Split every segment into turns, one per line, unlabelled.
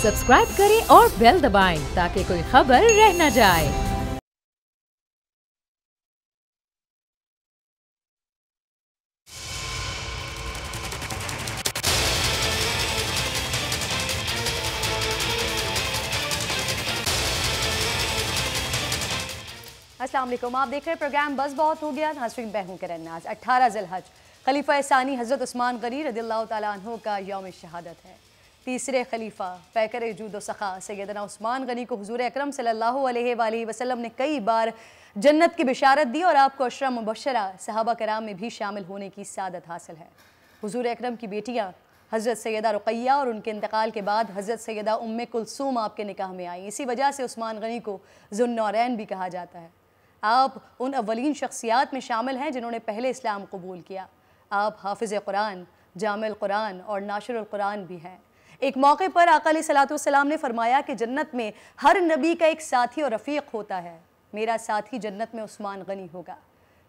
Subscribe करें और bell दबाएं ताकि कोई खबर रह न जाए।
अस्सलाम वालेकुम, आप देख रहे हैं प्रोग्राम बस बहुत हो गया। नाज़रीन, मैं हूं किरण नाज। 18 ज़िलहज खलीफा सानी हज़रत उस्मान गनी रज़ियल्लाहु ताला अन्हु का यौम शहादत है। तीसरे खलीफा पैकर जूद सखा सैयदना उस्मान गनी को हुजूर अकरम सल्लल्लाहु अलैहि वसल्लम ने कई बार जन्नत की बिशारत दी और आपको अशरा मुबशरा सहाबा कराम में भी शामिल होने की सादत हासिल है। हुजूर अकरम की बेटियाँ हज़रत सैयदा रुक़ैया और उनके इंतकाल के बाद हज़रत सैयदा उम्मे कुलसूम आपके निकाह में आई। इसी वजह से उस्मान गनी को ज़ुन्नौरैन भी कहा जाता है। आप उन अव्वलीन शख्सियात में शामिल हैं जिन्होंने पहले इस्लाम कबूल किया। आप हाफिज़ कुरान, जामिल कुरान और नाशिरुल कुरान भी हैं। एक मौके पर आका अलैहिस्सलातु वस्सलाम ने फरमाया कि जन्नत में हर नबी का एक साथी और रफ़ीक होता है। मेरा साथी जन्नत में उस्मान गनी होगा।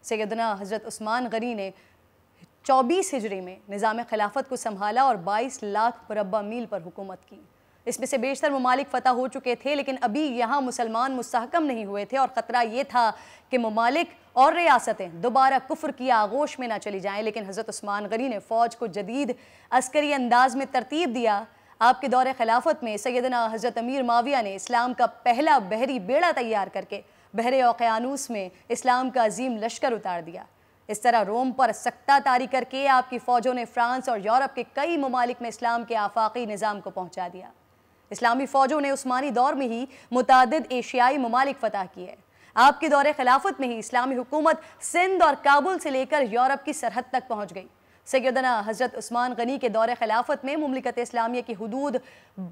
सैयदना हज़रत उस्मान गनी ने 24 हिजरी में निज़ाम खिलाफत को संभाला और 22 लाख मुरब्बा मील पर हुकूमत की। इसमें से बेशतर ममालिक फ़तह हो चुके थे, लेकिन अभी यहाँ मुसलमान मुस्तहकम नहीं हुए थे और ख़तरा ये था कि ममालिक और रियासतें दोबारा कुफ्र की आगोश में ना चली जाएं। लेकिन हज़रत उस्मान गनी ने फ़ौज को जदीद अस्करी अंदाज में तरतीब दिया। आपके दौरे खिलाफत में सैयदना हज़रत अमीर माविया ने इस्लाम का पहला बहरी बेड़ा तैयार करके बहरे औक़यानूस में इस्लाम का अजीम लश्कर उतार दिया। इस तरह रोम पर सख्ता तारी करके आपकी फ़ौजों ने फ्रांस और यूरोप के कई ममालिक में इस्लाम के आफाकी निज़ाम को पहुँचा दिया। इस्लामी फ़ौजों ने उस्मानी दौर में ही मुतादिद एशियाई ममालिक फ़तह किए। आपके दौरे खिलाफत में ही इस्लामी हुकूमत सिंध और काबुल से लेकर यूरोप की सरहद तक पहुँच गई। सैयदना हज़रत उस्मान गनी के दौरे खिलाफत में मुमलिकत इस्लामिया की हुदूद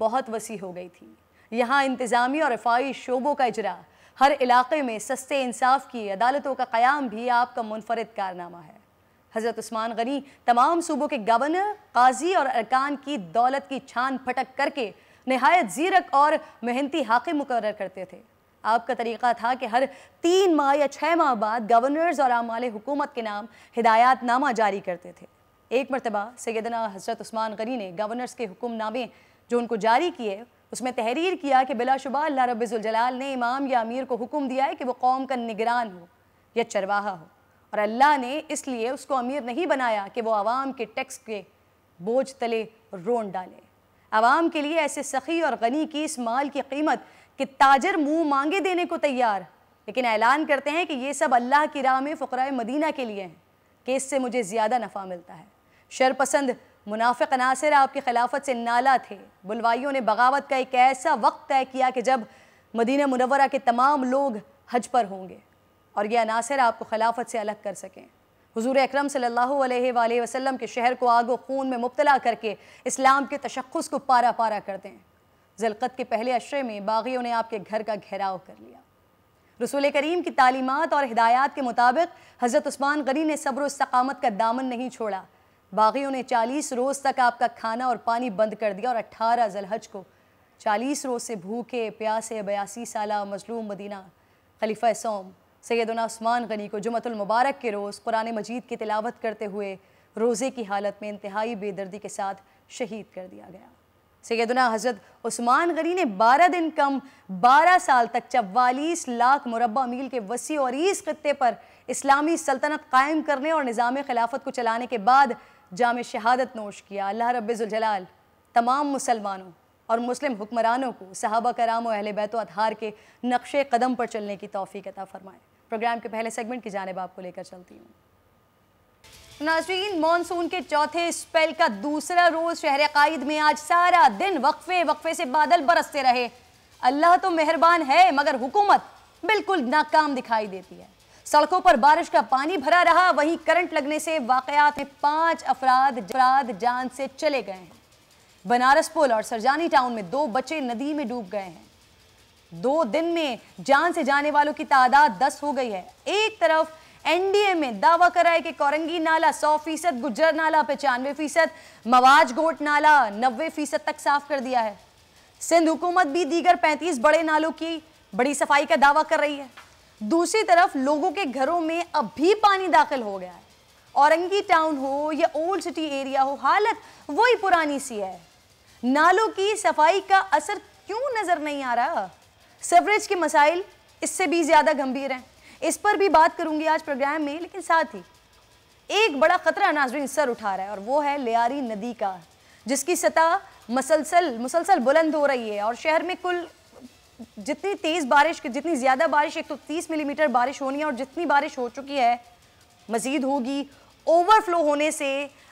बहुत वसी हो गई थी। यहाँ इंतज़ामी और रफ़ाई शोबों का इजरा, हर इलाके में सस्ते इंसाफ की अदालतों का क़याम भी आपका मुनफरिद कारनामा है। हज़रत उस्मान गनी तमाम सूबों के गवर्नर, काजी और अरकान की दौलत की छान फटक करके नहायत ज़ीरक और मेहनती हाकिम मुकर्रर करते थे। आपका तरीक़ा था कि हर 3 माह या 6 माह बाद गवर्नर्स और आमाले हुकूमत के नाम हिदायतनामा जारी करते थे। एक मरतबा सैयदना हज़रत उस्मान गनी ने गवर्नर्स के हुक्मनामे जो उनको जारी किए उसमें तहरीर किया कि बिलाशुबा अल्लाह रब्बुल जलाल ने इमाम या अमीर को हुक्म दिया है कि वो कौम का निगरान हो या चरवाहा हो, और अल्लाह ने इसलिए उसको अमीर नहीं बनाया कि वो आवाम के टैक्स के बोझ तले रोन डाले। आवाम के लिए ऐसे सखी और गनी की इस माल की कीमत कि ताजर मुंह मांगे देने को तैयार, लेकिन ऐलान करते हैं कि ये सब अल्लाह की राह में फ़ुक़राए मदीना के लिए हैं कि इससे मुझे ज़्यादा नफ़ा मिलता है। शरपसंद मुनाफिक अनासिर आपकी खिलाफत से नाला थे। बुलवाइयों ने बगावत का एक ऐसा वक्त तय किया कि जब मदीना मुनव्वरा के तमाम लोग हज पर होंगे और ये अनासिर आपको खिलाफत से अलग कर सकें। हुजूर अकरम सल्लल्लाहु अलैहि वसल्लम के शहर को आगो खून में मुब्तला करके इस्लाम के तशख़्ख़ुस को पारा पारा कर दें। ज़िलक़त के पहले अशरे में बाग़ियों ने आपके घर का घेराव कर लिया। रसूल करीम की तालीमात और हिदायत के मुताबिक हज़रत उस्मान गनी ने सब्र और इस्तक़ामत का दामन नहीं छोड़ा। बाग़ियों ने 40 रोज़ तक आपका खाना और पानी बंद कर दिया और 18 ज़िलहज को 40 रोज़ से भूखे प्यासे 82 साला मज़लूम मदीना खलीफा सौम सैयदना उस्मान गनी को जुमअतुल मुबारक के रोज़ कुरान मजीद की तिलावत करते हुए रोज़े की हालत में इंतहाई बेदर्दी के साथ शहीद कर दिया गया। सैयदना हज़रत उस्मान गनी ने 12 दिन कम 12 साल तक 44 लाख मुरब्बा मील के वसी और ईस खित्ते पर इस्लामी सल्तनत कायम करने और निज़ाम खिलाफत को चलाने के बाद जाम शहादत नोश किया। अल्लाह रब्बुल जलाल तमाम मुसलमानों और मुस्लिम हुक्मरानों को सहाबा कराम और अहले बैत व अतहार के नक्शे कदम पर चलने की तौफीक अता फरमाए। प्रोग्राम के पहले सेगमेंट की जानिब आपको लेकर चलती हूँ। नाज़रीन, मॉनसून के चौथे स्पेल का दूसरा रोज़ शहर कायद में आज सारा दिन वक्फे से बादल बरसते रहे। अल्लाह तो मेहरबान है मगर हुकूमत बिल्कुल नाकाम दिखाई देती है। सड़कों पर बारिश का पानी भरा रहा, वहीं करंट लगने से वाक़यात में 5 अफराद जान से चले गए हैं। बनारस पुल और सरजानी टाउन में 2 बच्चे नदी में डूब गए हैं। 2 दिन में जान से जाने वालों की तादाद 10 हो गई है। एक तरफ एनडीए में दावा करा है कि कोरंगी नाला 100%, गुज्जर नाला 95%, मवाज गोट नाला 90% तक साफ कर दिया है। सिंध हुकूमत भी दीगर 35 बड़े नालों की बड़ी सफाई का दावा कर रही है। दूसरी तरफ लोगों के घरों में अब भी पानी दाखिल हो गया है। औरंगी टाउन हो या ओल्ड सिटी एरिया हो, हालत वही पुरानी सी है। नालों की सफाई का असर क्यों नजर नहीं आ रहा? सीवरेज के मसाइल इससे भी ज्यादा गंभीर हैं, इस पर भी बात करूंगी आज प्रोग्राम में। लेकिन साथ ही एक बड़ा खतरा नाज़रीन सर उठा रहा है और वो है लियारी नदी का, जिसकी सतह मुसलसल बुलंद हो रही है। और शहर में कुल जितनी तेज बारिश, जितनी ज्यादा बारिश, 130 मिलीमीटर बारिश होनी है और जितनी बारिश हो चुकी है मजीद होगी। ओवरफ्लो होने से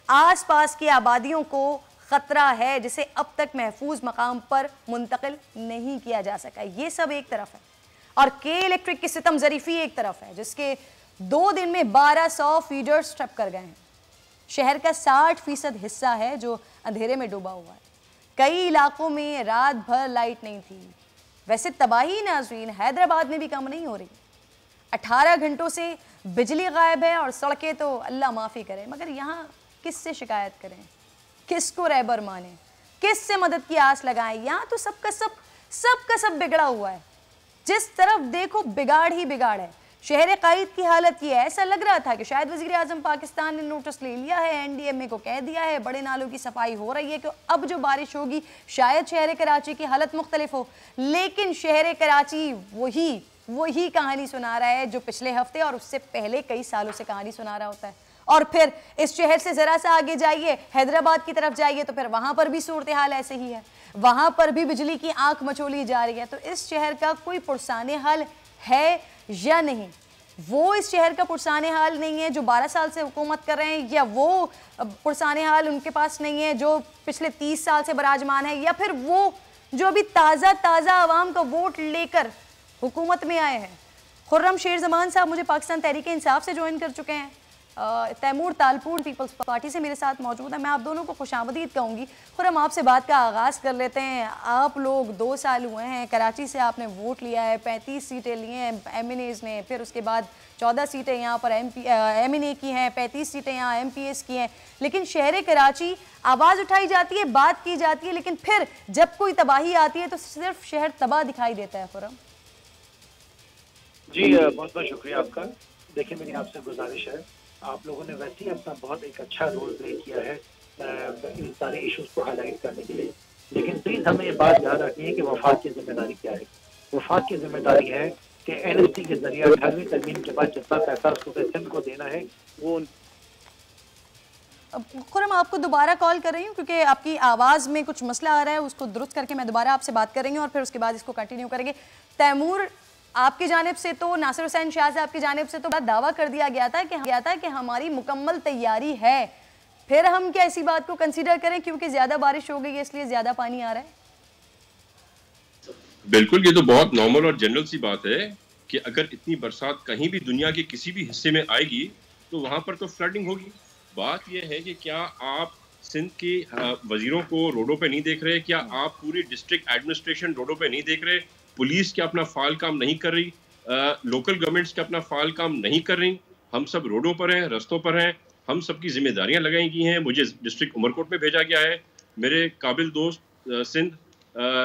आसपास की आबादियों को खतरा है, जिसे अब तक महफूज मकाम पर मुंतकिल नहीं किया जा सका। ये सब एक तरफ है और के इलेक्ट्रिक की सितम ज़रीफी एक तरफ है, जिसके 2 दिन में 1200 फीडर्स ठप कर गए हैं। शहर का 60% हिस्सा है जो अंधेरे में डूबा हुआ है। कई इलाकों में रात भर लाइट नहीं थी। वैसे तबाही नाज़रीन हैदराबाद में भी कम नहीं हो रही। 18 घंटों से बिजली गायब है और सड़कें तो अल्लाह माफ़ी करे, मगर यहाँ किससे शिकायत करें, किसको रहबर माने, किससे मदद की आस लगाएं? यहाँ तो सबका सब बिगड़ा हुआ है। जिस तरफ देखो बिगाड़ ही बिगाड़ है। शहर कायद की हालत ये है, ऐसा लग रहा था कि शायद वज़ीर आज़म पाकिस्तान ने नोटिस ले लिया है, एनडीएमए को कह दिया है, बड़े नालों की सफाई हो रही है कि अब जो बारिश होगी शायद शहर कराची की हालत मुख्तलिफ हो। लेकिन शहर कराची वही कहानी सुना रहा है जो पिछले हफ्ते और उससे पहले कई सालों से कहानी सुना रहा होता है। और फिर इस शहर से जरा सा आगे जाइए, हैदराबाद की तरफ जाइए, तो फिर वहां पर भी सूरत हाल ऐसे ही है, वहां पर भी बिजली की आंख मचोली जा रही है। तो इस शहर का कोई पुरसाने हाल है या नहीं? वो इस शहर का पुरसाने हाल नहीं है जो 12 साल से हुकूमत कर रहे हैं, या वो पुरसाने हाल उनके पास नहीं है जो पिछले 30 साल से बराजमान है, या फिर वो जो अभी ताज़ा आवाम का वोट लेकर हुकूमत में आए हैं। खुर्रम शेर जमान साहब मुझे पाकिस्तान तहरीक इंसाफ से ज्वाइन कर चुके हैं। तैमूर तालपुर पीपल्स पार्टी से मेरे साथ मौजूद है। मैं आप दोनों को खुशामदीद कहूँगी। खुर्रम, आपसे बात का आगाज़ कर लेते हैं। आप लोग 2 साल हुए हैं, कराची से आपने वोट लिया है, 35 सीटें ली हैं MNAs ने, फिर उसके बाद 14 सीटें यहाँ पर MNA की हैं, 35 सीटें यहाँ MPS की हैं। लेकिन शहर कराची आवाज़ उठाई जाती है, बात की जाती है, लेकिन फिर जब कोई तबाही आती है तो सिर्फ शहर तबाह दिखाई देता है। खुर्रम
जी, बहुत बहुत शुक्रिया आपका। देखिए, मेरी आपसे गुजारिश है, आप लोगों ने वैसे ही अपना बहुत एक अच्छा रोल प्ले किया है इन सारे इश्यूज को हाईलाइट करने के लिए, लेकिन प्लीज हमें ये बात याद रखनी है कि वफाक की जिम्मेदारी क्या है। वफाक की जिम्मेदारी है कि NST के जरिए 18वीं तरमीम के बाद जितना पैसा सूबे सिंध को देना है वो।
खुर्रम, आपको दोबारा कॉल कर रही हूँ क्योंकि आपकी आवाज़ में कुछ मसला आ रहा है, उसको दुरुस्त करके मैं दोबारा आपसे बात करेंगे और फिर उसके बाद इसको कंटिन्यू करेंगे। तैमूर, आपकी जानिब से तो नासिर हुसैन शाह साहब की जानिब से तो दावा कर दिया गया था कि हमारी मुकम्मल तैयारी है। फिर हम क्या इसी बात को कंसीडर करें क्योंकि ज़्यादा बारिश हो गई है इसलिए ज़्यादा पानी आ रहा है?
बिल्कुल, ये तो बहुत नॉर्मल और जनरल सी बात है कि अगर इतनी बरसात कहीं भी दुनिया के किसी भी हिस्से में आएगी तो वहां पर तो फ्लडिंग होगी। बात यह है कि क्या आप सिंध के वजीरों को रोडों पे नहीं देख रहे? क्या आप पूरी डिस्ट्रिक्ट एडमिनिस्ट्रेशन रोडों पे नहीं देख रहे? पुलिस क्या अपना फाल काम नहीं कर रही? लोकल गवर्नमेंट्स क्या अपना फाल काम नहीं कर रही? हम सब रोडों पर हैं, रस्तों पर हैं, हम सबकी जिम्मेदारियां लगाई गई हैं। मुझे डिस्ट्रिक्ट उमरकोट में भेजा गया है। मेरे काबिल दोस्त सिंध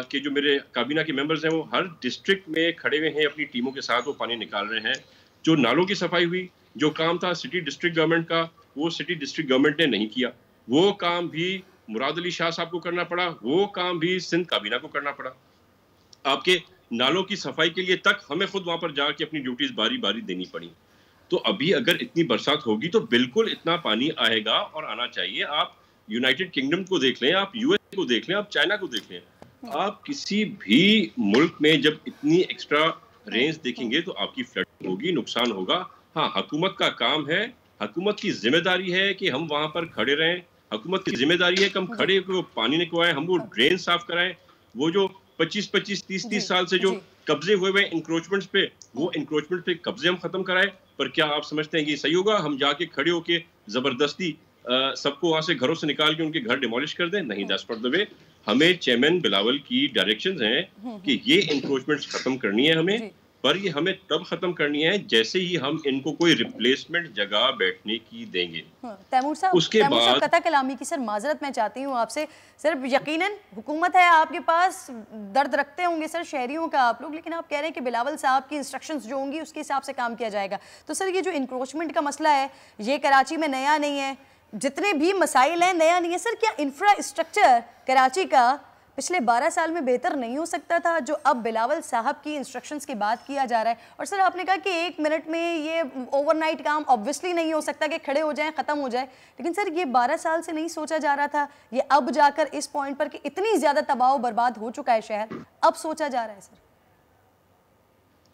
के जो मेरे काबीना के मेंबर्स हैं वो हर डिस्ट्रिक्ट में खड़े हुए हैं, अपनी टीमों के साथ वो पानी निकाल रहे हैं। जो नालों की सफाई हुई, जो काम था सिटी डिस्ट्रिक्ट गवर्नमेंट का, वो सिटी डिस्ट्रिक्ट गवर्नमेंट ने नहीं किया। वो काम भी मुराद अली शाह साहब को करना पड़ा, वो काम भी सिंध काबीना को करना पड़ा। आपके नालों की सफाई के लिए तक हमें खुद वहां पर जाके अपनी ड्यूटीज बारी बारी देनी पड़ी। तो अभी अगर इतनी बरसात होगी तो बिल्कुल इतना पानी आएगा और आना चाहिए। आप यूनाइटेड किंगडम को देख लें, आप यूएस को देख लें, आप चाइना को देख लें, आप किसी भी मुल्क में जब इतनी एक्स्ट्रा रेंज देखेंगे तो आपकी फ्लड होगी, नुकसान होगा। हाँ, हुकूमत का काम है, हुकूमत की जिम्मेदारी है कि हम वहां पर खड़े रहें। हुकूमत की जिम्मेदारी है कि हम खड़े होकर वो पानी निकलवाएं, हम वो ड्रेन साफ कराएं। वो जो 25-25, 30-30 साल से जो कब्जे हुए हुए इंक्रोचमेंट्स पे, वो इंक्रोचमेंट पे कब्जे हम खत्म कराएं। पर क्या आप समझते हैं कि सही होगा हम जाके खड़े होके जबरदस्ती सबको वहां से घरों से निकाल के उनके घर डिमोलिश कर दें? नहीं, दैट्स नॉट द वे। हमें चेयरमैन बिलावल की डायरेक्शंस हैं कि ये इंक्रोचमेंट्स खत्म करनी है हमें, पर ये हमें तब खत्म करनी है जैसे ही हम इनको कोई रिप्लेसमेंट जगह बैठने की देंगे।
तैमूर साहब,
उसके बाद
कता कलामी की सर माजरत मैं चाहती हूँ आपसे। सिर्फ यकीनन हुकूमत है, आपके पास दर्द रखते होंगे सर शहरियों का आप लोग, लेकिन आप कह रहे हैं कि बिलावल साहब की इंस्ट्रक्शंस जो होंगी उसके हिसाब से काम किया जाएगा। तो सर ये जो इंक्रोचमेंट का मसला है ये कराची में नया नहीं है, जितने भी मसाइल हैं नया नहीं है सर, क्या इंफ्रास्ट्रक्चर कराची का पिछले 12 साल में बेहतर नहीं हो सकता था, जो अब बिलावल साहब की इंस्ट्रक्शंस की बात किया जा रहा है? और सर आपने कहा कि 1 मिनट में ये ओवरनाइट काम ऑब्वियसली नहीं हो सकता कि खड़े हो जाएं, ख़त्म हो जाए, लेकिन सर ये 12 साल से नहीं सोचा जा रहा था, ये अब जाकर इस पॉइंट पर कि इतनी ज़्यादा तबाह बर्बाद हो चुका है शहर, अब सोचा जा रहा है सर?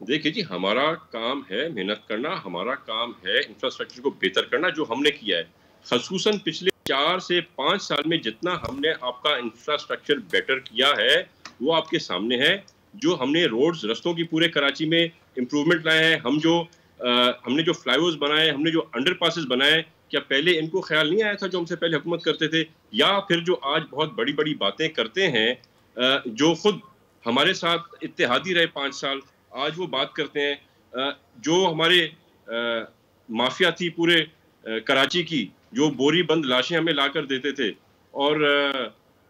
देखिए जी, हमारा काम है मेहनत करना, हमारा काम है इंफ्रास्ट्रक्चर को बेहतर करना, जो हमने किया है। खसूसन पिछले 4 से 5 साल में जितना हमने आपका इंफ्रास्ट्रक्चर बेटर किया है वो आपके सामने है। जो हमने रोड्स, रस्तों की पूरे कराची में इम्प्रूवमेंट लाए हैं, हमने जो फ्लाईओवर्स बनाए, हमने जो अंडरपासेस बनाए, क्या पहले इनको ख्याल नहीं आया था जो हमसे पहले हुकूमत करते थे? या फिर जो आज बहुत बड़ी बड़ी बातें करते हैं, जो खुद हमारे साथ इत्तेहादी रहे 5 साल, आज वो बात करते हैं, जो हमारे माफिया थी पूरे कराची की, जो बोरी बंद लाशें हमें लाकर देते थे और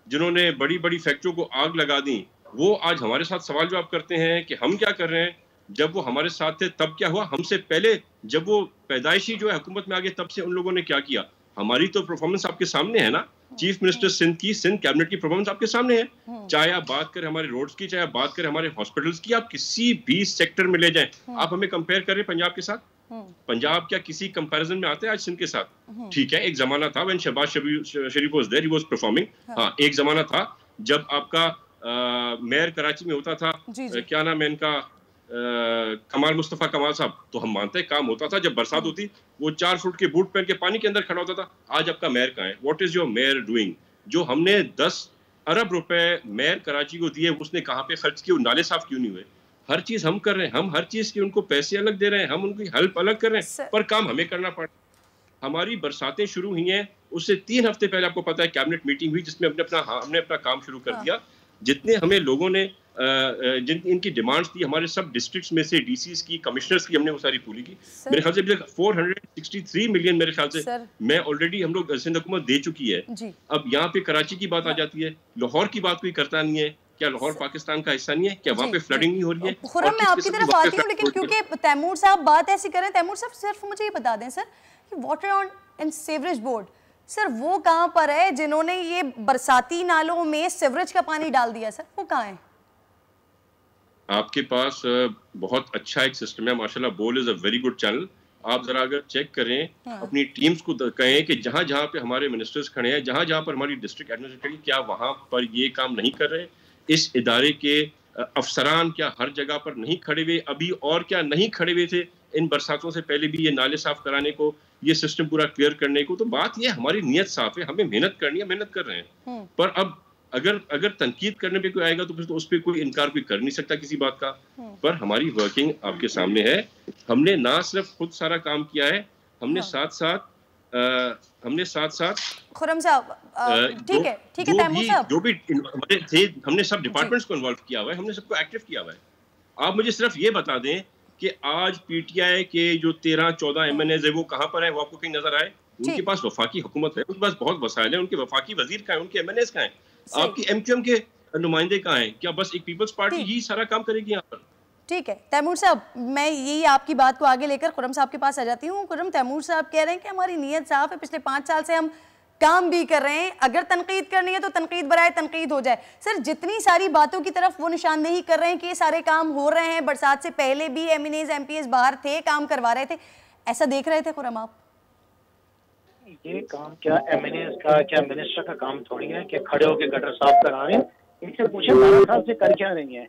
जिन्होंने बड़ी बड़ी फैक्ट्रियों को आग लगा दी, वो आज हमारे साथ सवाल जवाब करते हैं कि हम क्या कर रहे हैं। जब वो हमारे साथ थे तब क्या हुआ, हमसे पहले जब वो पैदाइशी जो है हुकूमत में आ गए तब से उन लोगों ने क्या किया। हमारी तो परफॉर्मेंस आपके सामने है ना, चीफ मिनिस्टर सिंध कैबिनेट की परफॉर्मेंस आपके सामने है। चाहे आप बात करें हमारे रोड्स की, चाहे आप बात करें हमारे हॉस्पिटल्स की, आप किसी भी सेक्टर में ले जाएं, आप हमें कंपेयर करें पंजाब के साथ। पंजाब क्या किसी कंपैरिजन में आता है आज सिंध के साथ? ठीक है, एक जमाना था when Shahbaz Sharif was there, he was performing. हाँ, एक जमाना था जब आपका मेयर कराची में होता था, क्या नाम है इनका, कमाल मुस्तफा कमाल साहब, तो हम मानते हैं काम होता था। जब बरसात होती वो 4 फुट के बूट पहन के पानी के अंदर खड़ा होता था। आज आपका मेयर कहाँ है? What is your mayor doing? जो हमने 10 अरब रुपए मेयर कराची को दिए, उसने कहाँ पे खर्च किए? नाले साफ क्यों नहीं हुए? हर चीज हम कर रहे हैं, हम हर चीज के उनको पैसे अलग दे रहे हैं, हम उनकी हेल्प अलग कर रहे हैं, पर काम हमें करना पड़ा। हमारी बरसातें शुरू हुई हैं, उससे 3 हफ्ते पहले आपको पता है कैबिनेट मीटिंग हुई जिसमें हमने अपना काम शुरू कर दिया। जितने हमें लोगों ने जिन इनकी डिमांड्स थी, हमारे सब डिस्ट्रिक्ट्स में से डीसीज की, कमिश्नर्स की, हमने वो सारी पूरी की। मेरे ख्याल से अभी तक 463 मिलियन मेरे ख्याल से मैं ऑलरेडी हम लोग सिंध हुकूमत दे चुकी है। अब यहाँ पे कराची की बात आ जाती है, लाहौर की बात कोई करता नहीं है। क्या लाहौर पाकिस्तान का हिस्सा नहीं है? क्या वहाँ पे फ्लडिंग नहीं हो रही है?
खुर्रम, मैं आपकी तरफ आती हूँ, लेकिन क्योंकि तैमूर साहब बात ऐसी करें, तैमूर साहब सिर्फ मुझे ये बता दें सर कि water and sewerage board sir वो कहाँ पर है जिन्होंने ये बरसाती नालों में सीवरेज का पानी डाल दिया? सर वो कहाँ है?
आपके पास बहुत अच्छा एक सिस्टम है माशाल्लाह। बोल is a very good channel. आप जरा अगर चेक करें, अपनी टीम्स को कहें कि जहां जहां पे हमारे मिनिस्टर्स खड़े हैं, जहां जहां पर हमारी डिस्ट्रिक्ट एडमिनिस्ट्रेटर, क्या वहां पर ये काम नहीं कर रहे? इस इदारे के अफसरान क्या हर जगह पर नहीं खड़े हुए अभी? और क्या नहीं खड़े हुए थे इन बरसातों से पहले भी ये नाले साफ कराने को, ये सिस्टम पूरा क्लियर करने को? तो बात ये, हमारी नीयत साफ है, हमें मेहनत करनी है, मेहनत कर रहे हैं। पर अब अगर तनकीद करने पे कोई आएगा तो फिर तो उस पर कोई इनकार कोई कर नहीं सकता किसी बात का। पर हमारी वर्किंग आपके सामने है। हमने ना सिर्फ खुद सारा काम किया है, हमने साथ साथ
खुर्रम साहब, ठीक है तैमूर साहब,
जो भी हमारे थे, हमने सब डिपार्टमेंट्स को इन्वॉल्व किया हुआ है, हमने सबको एक्टिव किया हुआ है। आप मुझे सिर्फ ये बता दें कि आज पीटीआई के जो 13-14 एमएनएज है वो कहाँ पर है? वो आपको कहीं नजर आए? उनके पास वफाकी हुकूमत है, उनके पास बहुत वसाइल है, उनके वफाकी वजीर कहाँ है, उनके एमएनएज कहाँ है? आपकी एमक्यूएम के नुमाइंदे कहाँ हैं? क्या बस एक पीपल्स पार्टी ही सारा काम करेगी यहाँ पर?
ठीक है तैमूर साहब, मैं यही आपकी बात को आगे लेकर खुर्रम साहब के पास आ जाती हूँ। खुर्रम, तैमूर साहब कह रहे हैं कि हमारी नीयत साफ है, पिछले 5 साल से हम काम भी कर रहे हैं, अगर तनकीद करनी है तो तनकीद बराए तनकीद हो जाए। सर जितनी सारी बातों की तरफ वो निशानदेही कर रहे हैं कि ये सारे काम हो रहे हैं, बरसात से पहले भी एमएनएज एमपीएस बाहर थे, काम करवा रहे थे, ऐसा देख रहे थे खुर्रम आप?
ये काम क्या एमएनएस का, क्या मिनिस्टर का काम थोड़ी है कि खड़े होकर गटर साफ करा रहे हैं। इनसे पूछे 12 साल से कर क्या रही है?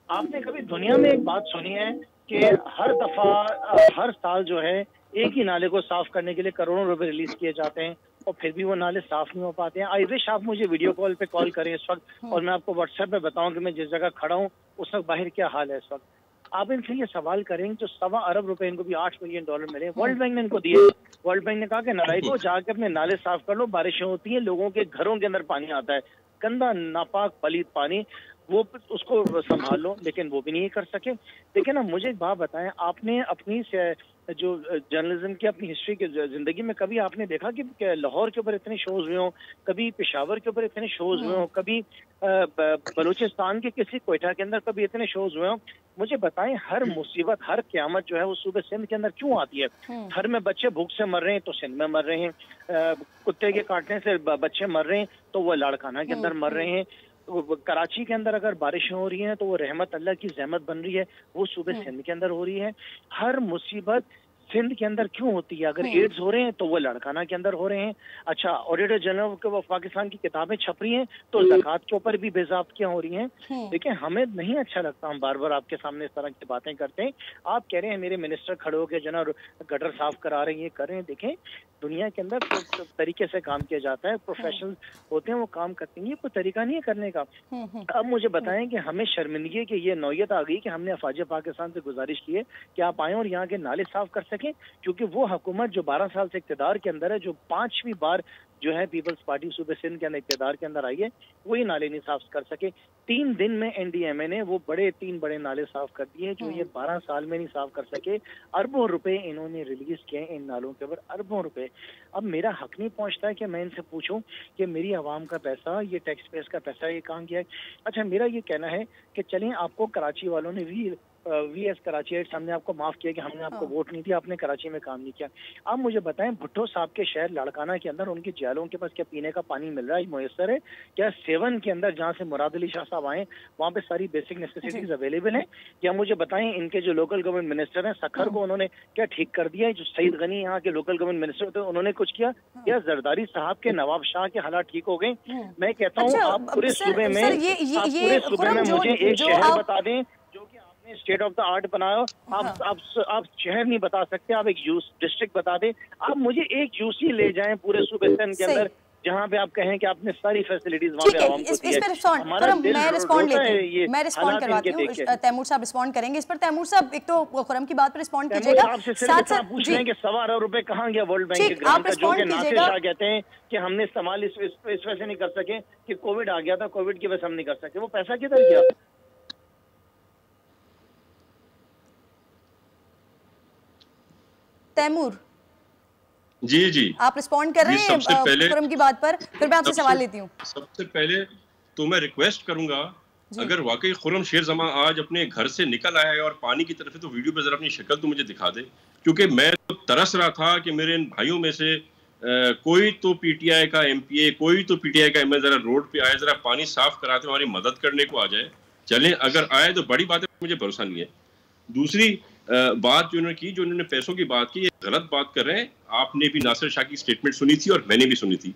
आपने कभी दुनिया में एक बात सुनी है कि हर दफा हर साल जो है एक ही नाले को साफ करने के लिए करोड़ों रुपए रिलीज किए जाते हैं और फिर भी वो नाले साफ नहीं हो पाते हैं? आई विश आप मुझे वीडियो कॉल पे कॉल करें इस वक्त और मैं आपको व्हाट्सएप पे बताऊं कि मैं जिस जगह खड़ा हूँ उस वक्त बाहर क्या हाल है इस वक्त। आप इनसे ये सवाल करें तो 1.25 अरब रुपए, इनको भी $8 मिलियन मिले, वर्ल्ड बैंक ने इनको दिए। वर्ल्ड बैंक ने कहा कि नालाई को जाकर अपने नाले साफ कर लो, बारिशें होती हैं, लोगों के घरों के अंदर पानी आता है, गंदा नापाक पलीद पानी।
वो उसको संभाल लो, लेकिन वो भी नहीं कर सके। देखिए ना, मुझे एक बात बताएं, आपने अपनी जो जर्नलिज्म की अपनी हिस्ट्री की जिंदगी में कभी आपने देखा कि लाहौर के ऊपर इतने शोज हुए हों, कभी पेशावर के ऊपर इतने शोज हुए हों, कभी बलूचिस्तान के किसी कोयटा के अंदर कभी इतने शोज हुए हों? मुझे बताएं, हर मुसीबत, हर क़यामत जो है वो सूबे सिंध के अंदर क्यों आती है? घर में बच्चे भूख से मर रहे हैं तो सिंध में मर रहे हैं, कुत्ते के काटने से बच्चे मर रहे हैं तो वो लाड़काना के अंदर मर रहे हैं, कराची के अंदर अगर बारिशें हो रही हैं तो वो रहमत अल्लाह की जहमत बन रही है, वो सूबे सिंध के अंदर हो रही है। हर मुसीबत सिंध के अंदर क्यों होती है? अगर एड्स हो रहे हैं तो वो लड़काना के अंदर हो रहे हैं। अच्छा, ऑडिटर जनरल के पाकिस्तान की किताबें छप रही हैं तो ज़कात के ऊपर भी बेज़ाब्तियां हो रही हैं। देखिए, हमें नहीं अच्छा लगता, हम बार बार आपके सामने इस तरह की बातें करते हैं। आप कह रहे हैं मेरे मिनिस्टर खड़े होकर जो ना गटर साफ करा रहे हैं, ये कर रहे हैं। देखें, दुनिया के अंदर तो तरीके से काम किया जाता है, प्रोफेशनल होते हैं, वो काम करते हैं, ये कोई तरीका नहीं है करने का। अब मुझे बताएं कि हमें शर्मिंदगी की ये नौयत आ गई कि हमने अफवाज पाकिस्तान से गुजारिश की है कि आप आएँ और यहाँ के नाले साफ कर सकें, क्योंकि वो हुकूमत जो 12 साल से इक़्तिदार के अंदर है, जो 5वीं बार जो है पीपल्स पार्टी सूबे सिंध के अंदर इक़्तिदार के अंदर आई है, वो ये नाले नहीं साफ कर सके। 3 दिन में एनडीएमए ने वो 3 बड़े नाले साफ कर दिए जो ये 12 साल में नहीं साफ कर सके। अरबों रुपए इन्होंने रिलीज किए इन नालों के ऊपर, अरबों रुपए। अब मेरा हक नहीं पहुंचता है कि मैं इनसे पूछूं कि मेरी आवाम का पैसा, ये टैक्स पेयर्स का पैसा, ये कहाँ गया है? अच्छा, मेरा ये कहना है कि चलिए, आपको कराची वालों ने भी वीएस कराची एड्स हमने आपको माफ किया कि हमने आपको वोट नहीं दिया, आपने कराची में काम नहीं किया। आप मुझे बताएं, भुट्टो साहब के शहर लाड़काना के अंदर उनकी जेलों के पास क्या पीने का पानी मिल रहा है, मुयसर है क्या? सेवन के अंदर जहाँ से मुराद अली शाह साहब आए, वहाँ पे सारी बेसिक नेसेसिटीज अवेलेबल है? या मुझे बताएं, इनके जो लोकल गवर्नमेंट मिनिस्टर हैं, सखर को उन्होंने क्या ठीक कर दिया है? जो सईद गनी यहाँ के लोकल गवर्नमेंट मिनिस्टर थे, उन्होंने कुछ किया? या जरदारी साहब के, नवाब शाह के हालात ठीक हो गए? मैं कहता हूँ, आप पूरे सूबे में मुझे एक शहर बता दें जो कि आपने स्टेट ऑफ द आर्ट बनाया। आप शहर नहीं बता सकते, आप एक डिस्ट्रिक्ट बता दें। आप मुझे एक यूसी ले जाएं पूरे सूबे सिंध के अंदर जहाँ पे आप कहें कि आपने सारी फैसिलिटीज वहाँ पे आवाम को दी है।
मैं रिस्पॉन्ड करवाती हूँ, तैमूर साहब रिस्पॉन्ड करेंगे इस पर। तैमूर साहब, एक तो खुरम की बात पर रिस्पॉन्ड कीजिएगा,
साथ पूछ रहे हैं कि 1.25 अरब रुपए कहाँ गया वर्ल्ड बैंक के ग्रांट का, जो कि नासिर शाह कहते हैं कि हमने इस्तेमाल इस वजह से नहीं कर सके कि कोविड आ गया था, कोविड की वजह से हम नहीं कर सके। वो पैसा किधर गया?
तैमूर
जी जी,
आप रिस्पॉन्ड कर रहे हैं खुरम की बात पर, फिर मैं आपसे सवाल लेती हूँ।
सबसे पहले तो मैं रिक्वेस्ट करूंगा, अगर वाकई खुरम शेर जमा आज अपने घर से निकल आया है और पानी की तरफ है, तो वीडियो पे जरा अपनी शक्ल तो मुझे दिखा दे, क्योंकि मैं तो तरस रहा था कि मेरे इन भाइयों में से कोई तो पीटीआई का एमपीए, कोई तो पीटीआई का एमएलए जरा रोड पे आए, जरा पानी साफ कराते हमारी मदद करने को आ जाए। चलें, अगर आए तो बड़ी बात है, मुझे भरोसा नहीं है। दूसरी बात जो उन्होंने की, जो उन्होंने पैसों की बात की, ये गलत बात कर रहे हैं। आपने भी नासिर शाह की स्टेटमेंट सुनी थी और मैंने भी सुनी थी।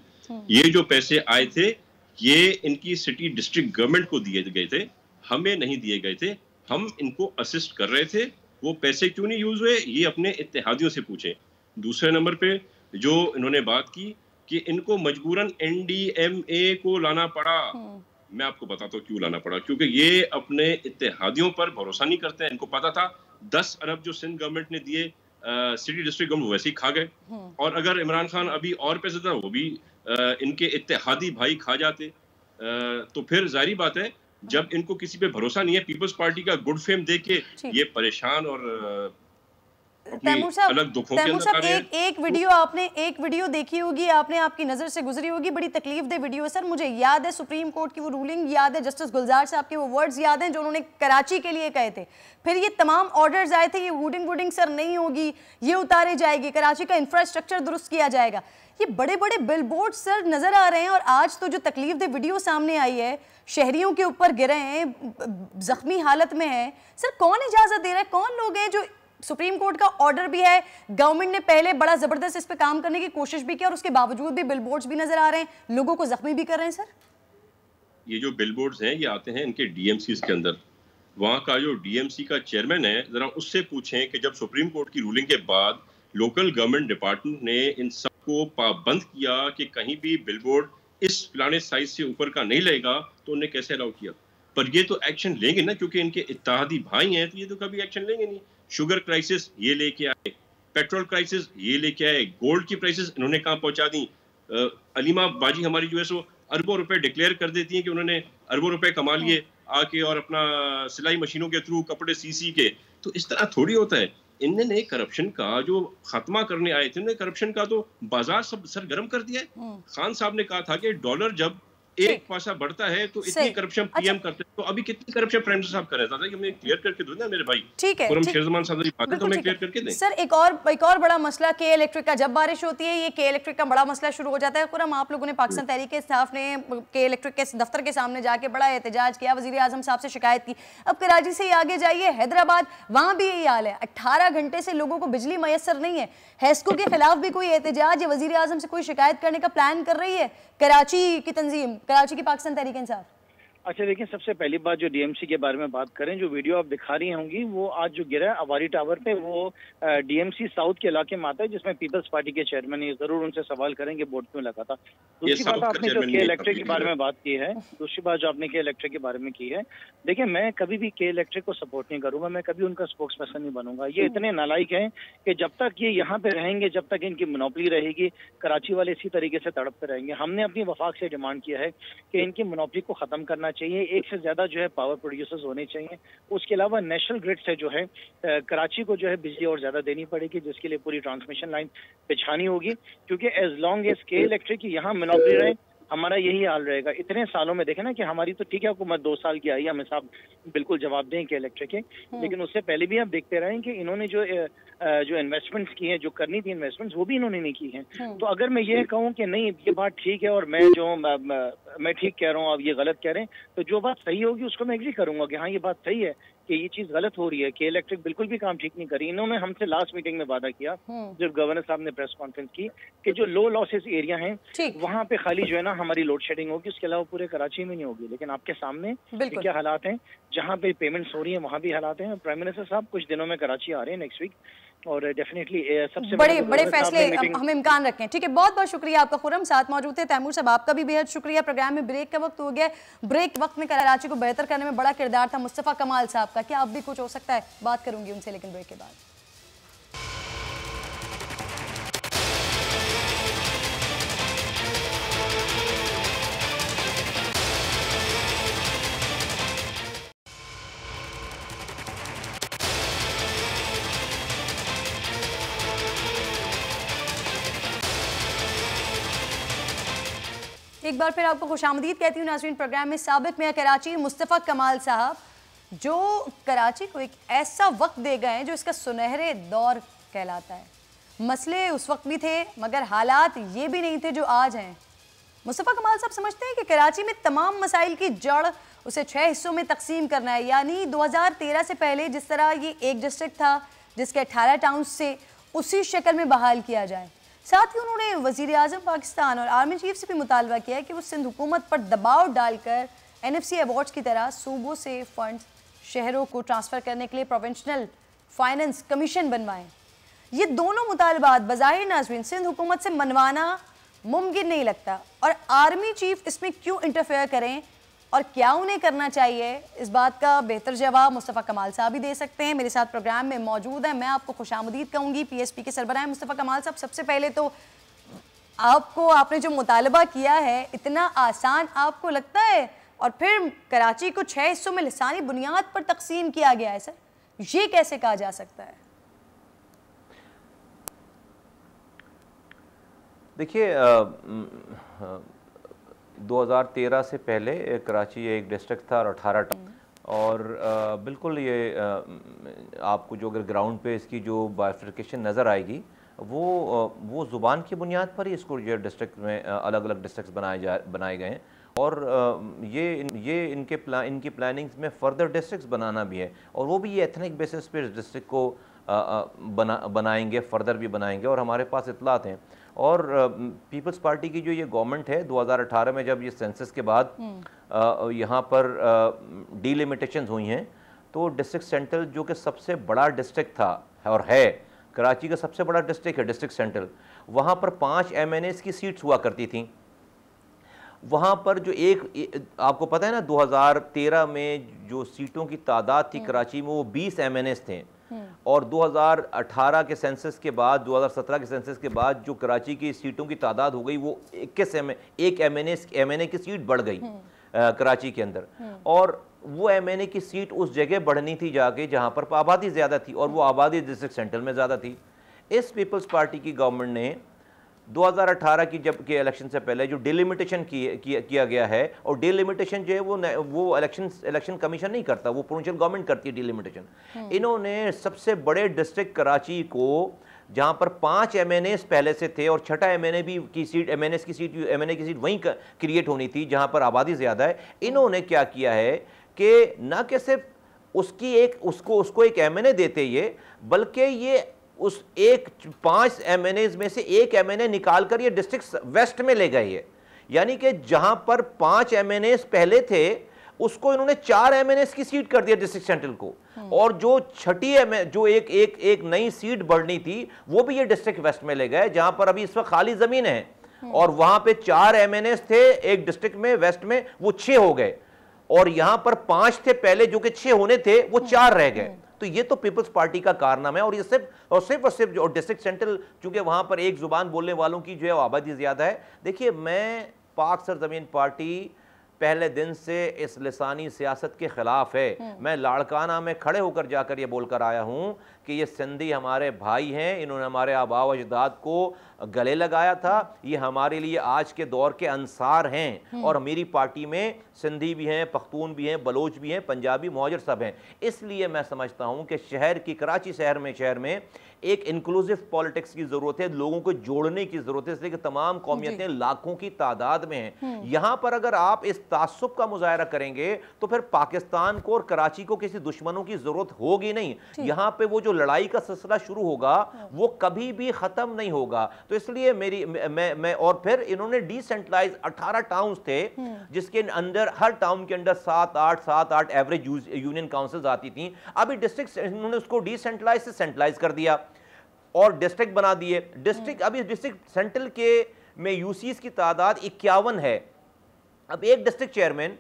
ये जो पैसे आए थे, ये इनकी सिटी डिस्ट्रिक्ट गवर्नमेंट को दिए गए थे, हमें नहीं दिए गए थे। हम इनको असिस्ट कर रहे थे। वो पैसे क्यों नहीं यूज हुए, ये अपने इत्तेहादियों से पूछें। दूसरे नंबर पे जो इन्होंने बात की कि इनको मजबूरन एनडीएमए को लाना पड़ा, मैं आपको बताता हूँ क्यों लाना पड़ा। क्योंकि ये अपने इत्तेहादियों पर भरोसा नहीं करते हैं। इनको पता था 10 अरब जो सिंध गवर्नमेंट ने दिए सिटी डिस्ट्रिक्ट गवर्नमेंट वैसे ही खा गए, और अगर इमरान खान अभी और पैसे था वो भी इनके इत्तेहादी भाई खा जाते। तो फिर जाहिर बात है, जब इनको किसी पे भरोसा नहीं है, पीपल्स पार्टी का गुड फेम देख के ये परेशान और
तैमूर साहब, एक वीडियो देखी होगी आपने, आपकी नजर से गुजरी होगी, बड़ी तकलीफ दे वीडियो है सर। मुझे याद है सुप्रीम कोर्ट की वो रूलिंग याद है, जस्टिस गुलजार साहब के वो वर्ड्स याद हैं जो उन्होंने कराची के लिए कहे थे। फिर ये तमाम ऑर्डर्स आए थे, ये वुडिंग सर नहीं होगी, ये उतारे जाएगी, कराची का इंफ्रास्ट्रक्चर दुरुस्त किया जाएगा। ये बड़े बड़े बिलबोर्ड सर नजर आ रहे हैं, और आज तो जो तकलीफ दे वीडियो सामने आई है, शहरियों के ऊपर गिरे हैं, जख्मी हालत में है। सर, कौन इजाजत दे रहा है? कौन लोग हैं? जो सुप्रीम कोर्ट का ऑर्डर भी है, गवर्नमेंट ने पहले बड़ा जबरदस्त इस पे काम करने की कोशिश भी की, और उसके बावजूद भी बिलबोर्ड्स भी नजर आ रहे हैं, लोगों को जख्मी भी कर रहे हैं। सर,
ये जो बिलबोर्ड्स हैं, ये आते हैं इनके डीएमसीज के अंदर। वहाँ का जो डीएमसी का चेयरमैन है, जरा उससे पूछें कि जब सुप्रीम कोर्ट की रूलिंग के बाद लोकल गवर्नमेंट डिपार्टमेंट ने इन सबको पाबंद किया कि कहीं भी बिलबोर्ड इस फलाने साइज से ऊपर का नहीं लगेगा, तो उन्हें कैसे अलाउ किया? पर ये तो एक्शन लेंगे ना, क्योंकि इनके इत्तेहादी भाई हैं, तो ये तो कभी एक्शन लेंगे नहीं। शुगर क्राइसिस ये लेके आए, पेट्रोल क्राइसिस ये लेके आए, गोल्ड की प्राइसेस इन्होंने कहाँ पहुंचा दी। अलीमा बाजी हमारी जो है सो अरबों रुपए डिक्लेयर कर देती हैं कि उन्होंने अरबों रुपए कमा लिए, आके और अपना सिलाई मशीनों के थ्रू कपड़े सी के, तो इस तरह थोड़ी होता है। इन्होंने करप्शन का जो खात्मा करने आए थे, करप्शन का तो बाजार सब सरगर्म कर दिया है। खान साहब ने कहा था कि डॉलर जब एक पैसा बढ़ता है तो इतनी करप्शन पीएम करते हैं, तो अभी कितनी करप्शन प्राइम मिनिस्टर साहब कर रहे थे कि मैं क्लियर करके दूं ना मेरे भाई।
ठीक है,
शेरजमान साहब की बात है तो मैं क्लियर करके दें।
सर एक और बड़ा मसला के इलेक्ट्रिक का, जब बारिश होती है ये के इलेक्ट्रिक का बड़ा मसला शुरू हो जाता है। खुरम, आप लोगों ने पाकिस्तान तहरीक इंसाफ ने के इलेक्ट्रिक के दफ्तर के सामने जाके बड़ा एहतजाज किया, वजीर आजम साहब से शिकायत की। अब कराची से आगे जाइए हैदराबाद, वहां भी यही हाल है, 18 घंटे से लोगों को बिजली मैसर नहीं है। हेस्को के खिलाफ भी कोई एहतजाज या वजीर आजम से कोई शिकायत करने का प्लान कर रही है कराची की तंजीम, कराची की पाकिस्तान तहरीक इंसाफ?
अच्छा देखिए, सबसे पहली बात जो डीएमसी के बारे में बात करें, जो वीडियो आप दिखा रही होंगी वो आज जो गिरा है अवारी टावर पे, वो डीएमसी साउथ के इलाके में आता है, जिसमें पीपल्स पार्टी के चेयरमैन, ये जरूर उनसे सवाल करेंगे बोर्ड क्यों लगा था। दूसरी बात आपने जो के इलेक्ट्रिक के बारे में बात की है, दूसरी बात जो आपने के इलेक्ट्रिक के बारे में की है, देखिए मैं कभी भी के इलेक्ट्रिक को सपोर्ट नहीं करूंगा, मैं कभी उनका स्पोक्स पर्सन नहीं बनूंगा। ये इतने नालायक हैं कि जब तक ये यहाँ पे रहेंगे, जब तक इनकी मोनोपली रहेगी, कराची वाले इसी तरीके से तड़पते रहेंगे। हमने अपनी वफाक से डिमांड किया है कि इनकी मोनोपली को खत्म करना चाहिए, एक से जो है पावर प्रोड्यूसर्स होने चाहिए। उसके अलावा नेशनल ग्रिड से जो है कराची को जो है बिजली और ज्यादा देनी पड़ेगी, जिसके लिए पूरी ट्रांसमिशन लाइन बिछानी होगी, क्योंकि एज लॉन्ग एज के इलेक्ट्रिक की यहाँ मोनोपोली रहे, हमारा यही हाल रहेगा। इतने सालों में देखे ना कि हमारी तो ठीक है हुकूमत 2 साल की आई है, हमें साहब बिल्कुल जवाब दें के इलेक्ट्रिक के, लेकिन उससे पहले भी आप देखते रहे कि इन्होंने जो इन्वेस्टमेंट्स की हैं, जो करनी थी इन्वेस्टमेंट्स, वो भी इन्होंने नहीं की हैं। तो अगर मैं ये कहूँ कि नहीं ये बात ठीक है और मैं ठीक कह रहा हूँ, आप ये गलत कह रहे हैं, तो जो बात सही होगी उसको मैं एग्री करूंगा कि हाँ ये बात सही है कि ये चीज गलत हो रही है, कि इलेक्ट्रिक बिल्कुल भी काम ठीक नहीं करी। इन्होंने हमसे लास्ट मीटिंग में वादा किया, जब गवर्नर साहब ने प्रेस कॉन्फ्रेंस की, कि जो लो लॉसेस एरिया हैं वहां पे खाली जो है ना हमारी लोड शेडिंग होगी, उसके अलावा पूरे कराची में नहीं होगी। लेकिन आपके सामने क्या हालात हैं, जहाँ पे पेमेंट्स हो रही है वहाँ भी हालात हैं। प्राइम मिनिस्टर साहब कुछ दिनों में कराची आ रहे हैं नेक्स्ट वीक, और डेफिनेटली सबसे
बड़े फैसले हम इम्कान रखें। ठीक है, बहुत बहुत शुक्रिया आपका खुरम, साथ मौजूद थे। तैमूर साहब आपका भी बेहद शुक्रिया। प्रोग्राम में ब्रेक का वक्त हो गया, ब्रेक वक्त में कराची को बेहतर करने में बड़ा किरदार था मुस्तफ़ा कमाल साहब का। क्या अब भी कुछ हो सकता है, बात करूंगी उनसे लेकिन ब्रेक के बाद। एक बार फिर आपको खुशामदीद कहती हूँ नाज़रीन। प्रोग्राम में साबिक मेयर कराची मुस्तफ़ा कमाल साहब, जो कराची को एक ऐसा वक्त दे गए हैं जो इसका सुनहरे दौर कहलाता है। मसले उस वक्त भी थे मगर हालात ये भी नहीं थे जो आज हैं। मुस्तफ़ा कमाल साहब समझते हैं कि कराची में तमाम मसाइल की जड़ उसे 6 हिस्सों में तकसीम करना है, यानी 2013 से पहले जिस तरह ये एक डिस्ट्रिक्ट था जिसके 18 टाउन्स से, उसी शक्ल में बहाल किया जाए। साथ ही उन्होंने वज़ीर आज़म पाकिस्तान और आर्मी चीफ से भी मुतालबा किया है कि वो सिंध हुकूमत पर दबाव डालकर NFC अवार्ड्स की तरह सूबों से फंड शहरों को ट्रांसफ़र करने के लिए प्रोविंशनल फाइनेंस कमीशन बनवाएं। ये दोनों मुतालबात बज़ाहिर नाज़रीन सिंध हुकूमत से मनवाना मुमकिन नहीं लगता, और आर्मी चीफ इसमें क्यों इंटरफेयर करें और क्या उन्हें करना चाहिए, इस बात का बेहतर जवाब मुस्तफ़ा कमाल साहब ही दे सकते हैं। मेरे साथ प्रोग्राम में मौजूद हैं, मैं आपको खुशामदीद कहूँगी। PSP के सरबराह मुस्तफ़ा कमाल साहब, सबसे पहले तो आपने जो मुतालबा किया है इतना आसान आपको लगता है, और फिर कराची को 6 हिस्सों में लिसानी बुनियाद पर तकसीम किया गया है, सर ये कैसे कहा जा सकता है?
देखिए 2013 से पहले कराची एक डिस्ट्रिक्ट था और 18 टाउन, और बिल्कुल ये आपको जो अगर ग्राउंड पे इसकी जो बाइफर्केशन नज़र आएगी वो ज़ुबान की बुनियाद पर ही इसको ये डिस्ट्रिक्ट में अलग अलग डिस्ट्रिक्ट बनाए गए हैं, और ये इनकी प्लानिंग्स में फर्दर डिस्ट्रिक्ट्स बनाना भी है, और वो भी ये एथनिक बेसिस पे डिस्ट्रिक्ट को बनाएंगे, फर्दर भी बनाएंगे। और हमारे पास इतलात हैं, और पीपल्स पार्टी की जो ये गवर्नमेंट है 2018 में जब ये सेंसस के बाद यहाँ पर डीलिमिटेशंस हुई हैं, तो डिस्ट्रिक्ट सेंट्रल जो कि सबसे बड़ा डिस्ट्रिक्ट था और है, कराची का सबसे बड़ा डिस्ट्रिक्ट है डिस्ट्रिक्ट सेंट्रल, वहाँ पर 5 MNAs की सीट्स हुआ करती थी। वहाँ पर जो आपको पता है ना 2013 में जो सीटों की तादाद थी कराची में वो 20 MNAs थे, और 2018 के सेंसस के बाद 2017 के सेंसस के बाद जो कराची की सीटों की तादाद हो गई वो 21 MNA की सीट बढ़ गई। कराची के अंदर, और वो MNA की सीट उस जगह बढ़नी थी जाके जहाँ पर आबादी ज़्यादा थी, और वो आबादी डिस्ट्रिक्ट सेंट्रल में ज़्यादा थी। इस पीपल्स पार्टी की गवर्नमेंट ने 2018 की जब के इलेक्शन से पहले जो डिलिमिटेशन किया गया है, और डिलिमिटेशन जो है वो इलेक्शन कमीशन नहीं करता, वो प्रोविंशियल गवर्नमेंट करती है डिलिमिटेशन। इन्होंने सबसे बड़े डिस्ट्रिक्ट कराची को, जहां पर 5 MNAs पहले से थे और छठा MNA की सीट MNA की सीट वहीं क्रिएट होनी थी जहां पर आबादी ज़्यादा है, इन्होंने क्या किया है कि न कि सिर्फ उसको एक MNA देते ये, बल्कि ये उस 5 MNAs में से एक MNA निकालकर ये डिस्ट्रिक्ट वेस्ट में ले गए। यानी कि जहां पर 5 MNAs पहले थे उसको इन्होंने 4 MNAs की सीट कर दिया डिस्ट्रिक्ट सेंट्रल को, और जो छठी जो एक नई सीट बढ़नी थी वो भी ये डिस्ट्रिक्ट वेस्ट में ले गए, जहां पर अभी इस वक्त खाली जमीन है, और वहां पे 4 MNAs थे एक डिस्ट्रिक्ट में वेस्ट में, वो 6 हो गए, और यहां पर 5 थे पहले जो कि 6 होने थे वो 4 रह गए। तो ये तो पीपल्स पार्टी का कारनामा है, और ये सिर्फ जो डिस्ट्रिक्ट सेंट्रल, चूंकि वहां पर एक जुबान बोलने वालों की जो है आबादी ज्यादा है। देखिए, मैं पाक सरजमीन पार्टी पहले दिन से इस लिसानी सियासत के खिलाफ है। मैं लाड़काना में खड़े होकर जाकर ये बोलकर आया हूं कि ये सिंधी हमारे भाई हैं, इन्होंने हमारे आबा व अजदाद को गले लगाया था, ये हमारे लिए आज के दौर के अंसार हैं, और मेरी पार्टी में सिंधी भी हैं, पख्तून भी हैं, बलोच भी हैं, पंजाबी, मुहाजिर सब हैं। इसलिए मैं समझता हूं कि कराची शहर में एक इंक्लूसिव पॉलिटिक्स की जरूरत है, लोगों को जोड़ने की जरूरत है, इसलिए कि तमाम कौमियतें लाखों की तादाद में हैं। यहां पर अगर आप इस तासुब का मुजाहरा करेंगे तो फिर पाकिस्तान को और कराची को किसी दुश्मनों की जरूरत होगी नहीं। यहां पे वो जो लड़ाई का सिलसिला शुरू होगा वो कभी भी खत्म नहीं होगा। तो इसलिए मैं और फिर इन्होंने डिसेंट्रलाइज 18 टाउन्स थे, जिसके अंदर हर टाउन के अंदर 7-8 एवरेज यूनियन काउंसिल्स आती थी। अभी डिस्ट्रिक्ट इन्होंने उसको डिसेंट्रलाइज से सेंट्रलाइज कर दिया और डिस्ट्रिक्ट बना दिए। अभी डिस्ट्रिक्ट सेंट्रल के में यूसीज की तादाद 51 है। अब एक डिस्ट्रिक्ट चेयरमैन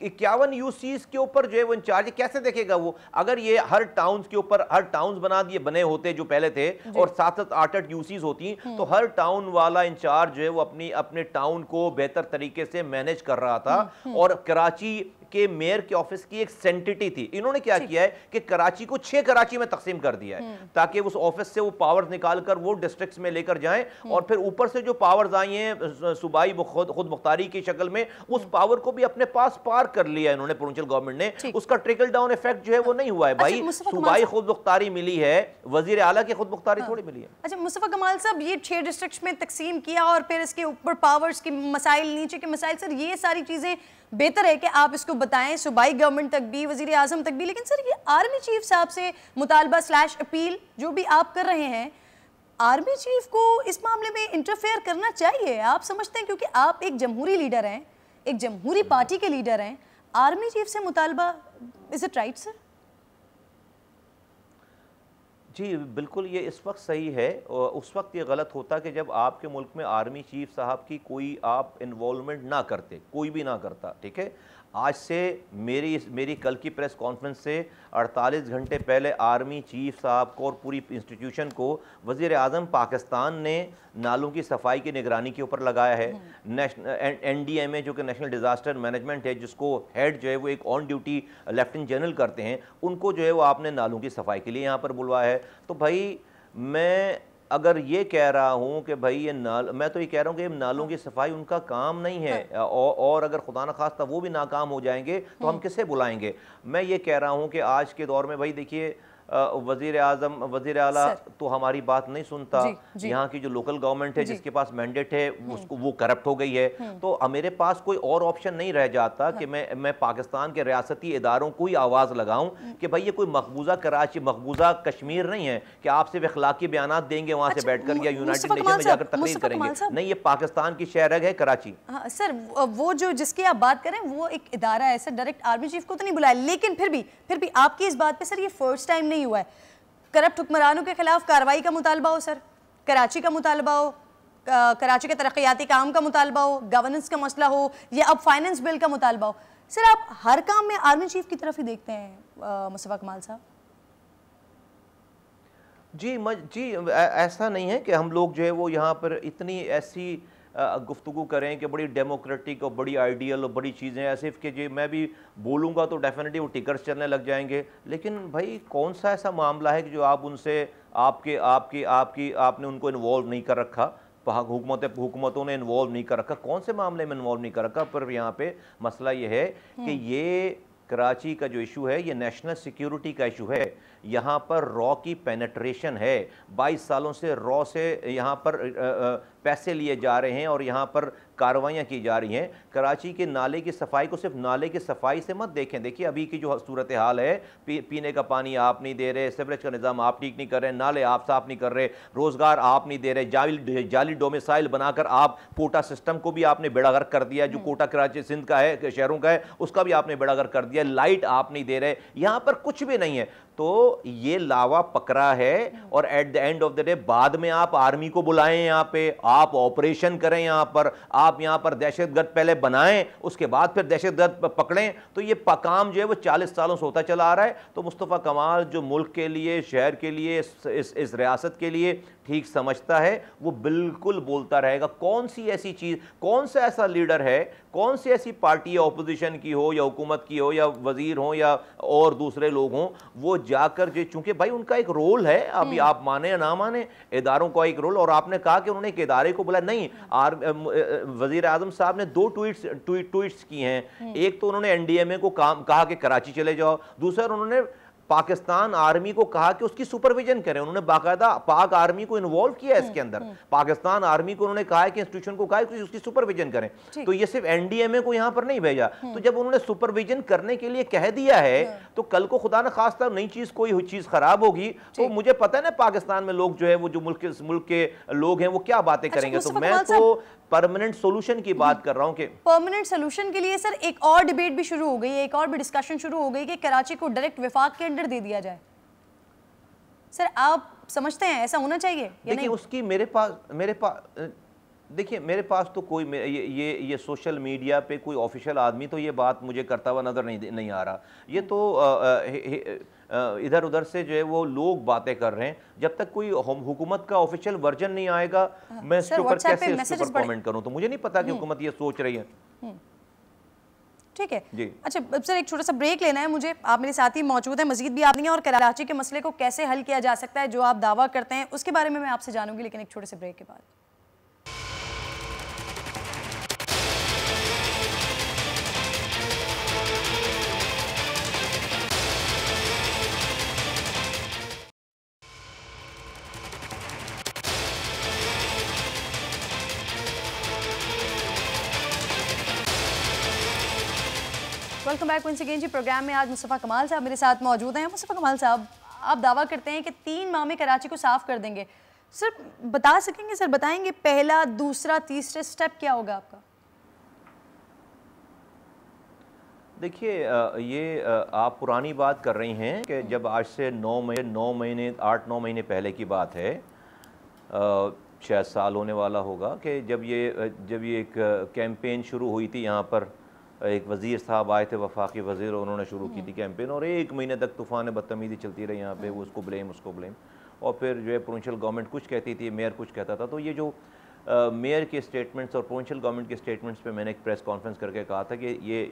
51 यूसीज के ऊपर जो है वो इंचार्ज कैसे देखेगा वो? अगर ये हर टाउन्स के ऊपर हर टाउन्स बने होते जो पहले थे, और 7-7 8-8 यूसीज होती, तो हर टाउन वाला इंचार्ज जो है वो अपने टाउन को बेहतर तरीके से मैनेज कर रहा था। और कराची के मेयर के ऑफिस की एक सेंटिटी थी। इन्होंने क्या किया है कि कराची को 6 कराची में तकसीम कर दिया है, ताकि उस ऑफिस से वो पावर्स निकालकर वो डिस्ट्रिक्ट्स में लेकर जाएं, और फिर ऊपर से जो पावर्स आई हैं सूबाई खुद मुख्तारी की शक्ल में, उस पावर को भी अपने पास पार कर लिया इन्होंने प्रोविंशियल गवर्नमेंट ने। उसका ट्रिकल डाउन इफेक्ट जो है वो नहीं हुआ है भाई। सूबाई खुद मुख्तारी मिली है, वजीर आला की खुद मुख्तारी थोड़ी मिली है।
अच्छा मुस्तफा कमाल साहब, ये 6 डिस्ट्रिक्ट्स में तकसीम किया और फिर इसके ऊपर पावर्स की मसाइल, नीचे के मसाइल, सर ये सारी चीजें बेहतर है कि आप इसको बताएं सूबाई गवर्नमेंट तक भी, वजीर आजम तक भी। लेकिन सर ये आर्मी चीफ साहब से मुतालबा / अपील जो भी आप कर रहे हैं, आर्मी चीफ को इस मामले में इंटरफेयर करना चाहिए, आप समझते हैं? क्योंकि आप एक जमहूरी लीडर हैं, एक जमहूरी पार्टी के लीडर हैं, आर्मी चीफ से मुतालबा, इज इट राइट सर?
जी बिल्कुल, ये इस वक्त सही है। उस वक्त ये गलत होता कि जब आपके मुल्क में आर्मी चीफ साहब की कोई आप इन्वॉल्वमेंट ना करते, कोई भी ना करता। ठीक है, आज से मेरी कल की प्रेस कॉन्फ्रेंस से 48 घंटे पहले आर्मी चीफ साहब को और पूरी इंस्टीट्यूशन को वज़ीर आज़म पाकिस्तान ने नालों की सफाई की निगरानी के ऊपर लगाया है। NDMA जो कि नेशनल डिज़ास्टर मैनेजमेंट है, जिसको हेड जो है वो एक ऑन ड्यूटी लेफ्टिनेंट जनरल करते हैं, उनको जो है वो आपने नालों की सफाई के लिए यहाँ पर बुलवाया है। तो भाई मैं अगर ये कह रहा हूँ कि भाई मैं तो ये कह रहा हूँ कि नालों की सफाई उनका काम नहीं है, और अगर खुदा न खास्ता वो भी नाकाम हो जाएंगे तो हम किसे बुलाएंगे? मैं ये कह रहा हूँ कि आज के दौर में भाई देखिए, वज़ीर आज़म वज़ीर आला तो हमारी बात नहीं सुनता। यहाँ की जो लोकल गवर्नमेंट है जिसके पास मैंडेट है उसको वो करप्ट हो गई है। तो मेरे पास कोई और ऑप्शन नहीं रह जाता कि मैं पाकिस्तान के रियासती इदारों को ही आवाज़ लगाऊं कि भाई ये कोई मकबूजा कराची, मकबूजा कश्मीर नहीं है कि आप सिर्फ इखलाकी बयान देंगे वहाँ से बैठकर या यूनाइटेड नेशन में जाकर तकरीर करेंगे। नहीं, ये पाकिस्तान की शहर है कराची।
सर वो जो जिसकी आप बात करें वो एक इदारा है सर, डायरेक्ट आर्मी चीफ को तो नहीं बुलाया, लेकिन फिर भी आपकी इस बात पे सर ये फर्स्ट टाइम नहीं हुआ है। करप्ट हुक्मरानों के खिलाफ कार्रवाई का मुतालबा हो सर, कराची का मुतालबा हो, कराची के तरक्याती काम का मुतालबा हो, गवर्नेंस का मसला हो, या अब फाइनेंस बिल का मुतालबा हो, सर आप हर काम में आर्मी चीफ की तरफ ही देखते हैं मुस्तफा कमाल साहब?
जी ऐसा नहीं है कि हम लोग जो है वो यहाँ पर इतनी ऐसी गुफ्तगू करें कि बड़ी डेमोक्रेटिक और बड़ी आइडियल और बड़ी चीज़ें ऐसे कि जो मैं भी बोलूँगा तो डेफिनेटली वो टिकट्स चलने लग जाएंगे। लेकिन भाई कौन सा ऐसा मामला है कि जो आप उनसे आपके आपकी आपकी आपने उनको इन्वॉल्व नहीं कर रखा, हुकूमतों ने इन्वॉल्व नहीं कर रखा, कौन से मामले में इन्वॉल्व नहीं कर रखा। पर यहाँ पे मसला ये है कि ये कराची का जो इशू है ये नेशनल सिक्योरिटी का इशू है। यहाँ पर रॉ की पेनेट्रेशन है, 22 सालों से रॉ से यहाँ पर पैसे लिए जा रहे हैं और यहाँ पर कार्रवाइयाँ की जा रही हैं। कराची के नाले की सफाई को सिर्फ नाले की सफाई से मत देखें। देखिए अभी की जो सूरत हाल है, पीने का पानी आप नहीं दे रहे, सीवरेज का निज़ाम आप ठीक नहीं कर रहे, नाले आप साफ नहीं कर रहे, रोज़गार आप नहीं दे रहे, जाली डोमिसाइल बनाकर आप कोटा सिस्टम को भी आपने बेड़ागर्क कर दिया। जो कोटा कराची सिंध का है, शहरों का है, उसका भी आपने बेड़ागर्क कर दिया। लाइट आप नहीं दे रहे, यहाँ पर कुछ भी नहीं है। तो ये लावा पकड़ा है और at the end of the day बाद में आप आर्मी को बुलाएं, यहाँ पे आप ऑपरेशन करें, यहाँ पर दहशतगर्द पहले बनाएं, उसके बाद फिर दहशतगर्द पकड़ें। तो ये काम जो है वो 40 सालों से होता चला आ रहा है। तो मुस्तफ़ा कमाल जो मुल्क के लिए, शहर के लिए, इस रियासत के लिए ठीक समझता है, वो बिल्कुल बोलता रहेगा। कौन सी ऐसी चीज़, कौन सा ऐसा लीडर है, कौन सी ऐसी पार्टी या ऑपोजिशन की हो या हुकूमत की हो या वजीर हो या और दूसरे लोग हों, वो जाकर जो, चूंकि भाई उनका एक रोल है, अभी आप माने या ना माने, इदारों का एक रोल। और आपने कहा कि उन्होंने एक इदारे को बोला, नहीं, वजीर आजम साहब ने 2 ट्वीट्स की हैं। एक तो उन्होंने एनडीएमए को कहा कि कराची चले जाओ, दूसरा उन्होंने पाकिस्तान आर्मी को कहा कि उसकी सुपरविजन करें। उन्होंने बाकायदा पाक आर्मी को इन्वॉल्व किया इसके अंदर। पाकिस्तान आर्मी को उन्होंने कहा है कि इंस्टीट्यूशन को कहा है कि उसकी सुपरविजन करें। तो ये सिर्फ एनडीएमए को यहां पर नहीं भेजा। तो जब उन्होंने सुपरविजन करने के लिए कह दिया है, तो कल को खुदा न खास्ता नई चीज, कोई चीज खराब होगी, तो मुझे पता है ना पाकिस्तान में लोग जो है, वो जो मुल्क के लोग हैं, वो क्या बातें करेंगे। तो मैं तो परमानेंट सोल्यूशन की बात कर रहा हूं कि
परमानेंट सोल्यूशन के लिए सर एक और डिबेट भी शुरू हो गई है, एक और भी डिस्कशन शुरू हो गई कि कराची को डायरेक्ट विफाक के अंडर दे दिया जाए। सर आप समझते हैं ऐसा होना चाहिए या नहीं?
उसकी मेरे पास देखिए, मेरे पास तो कोई ये सोशल मीडिया पे कोई ऑफिशियल आदमी तो ये बात मुझे करता हुआ नजर नहीं आ रहा। ये तो इधर उधर से जो है वो लोग बातें कर रहे हैं। जब तक कोई हुकूमत का ऑफिशियल वर्जन नहीं आएगा, मैं इसके ऊपर कैसे कमेंट करूं। तो मुझे नहीं पता कि हुकूमत ये सोच रही है।
ठीक है जी। अच्छा सर, एक छोटा सा ब्रेक लेना है मुझे। आप मेरे साथ ही मौजूद हैं, मजीद भी आप नहीं हैं, और कराची के मसले को कैसे हल किया जा सकता है जो आप दावा करते हैं, उसके बारे में मैं आपसे जानूंगी, लेकिन एक छोटे से ब्रेक के बाद। वेलकम बैक वंस अगेन जी। प्रोग्राम में आज मुस्तफ़ा कमाल साहब मेरे साथ मौजूद हैं। मुस्तफ़ा कमाल साहब, आप दावा करते हैं कि 3 माह में कराची को साफ कर देंगे। सर बता सकेंगे, सर बताएंगे पहला, दूसरा, तीसरा स्टेप क्या होगा आपका?
देखिए, ये आप पुरानी बात कर रही हैं कि जब आज से 8-9 महीने पहले की बात है, शायद साल होने वाला होगा, कि जब ये एक कैंपेन शुरू हुई थी। यहाँ पर एक वज़ीर साहब आए थे, वफाकी वज़ीर, उन्होंने शुरू की थी कैंपेन, और 1 महीने तक तूफ़ान बदतमीज़ी चलती रही यहाँ पे। वो उसको ब्लेम, और फिर जो है प्रोविंशियल गवर्नमेंट कुछ कहती थी, मेयर कुछ कहता था। तो ये जो मेयर के स्टेटमेंट्स और प्रोविंशियल गवर्नमेंट के स्टेटमेंट्स पे मैंने एक प्रेस कॉन्फ्रेंस करके कहा था कि ये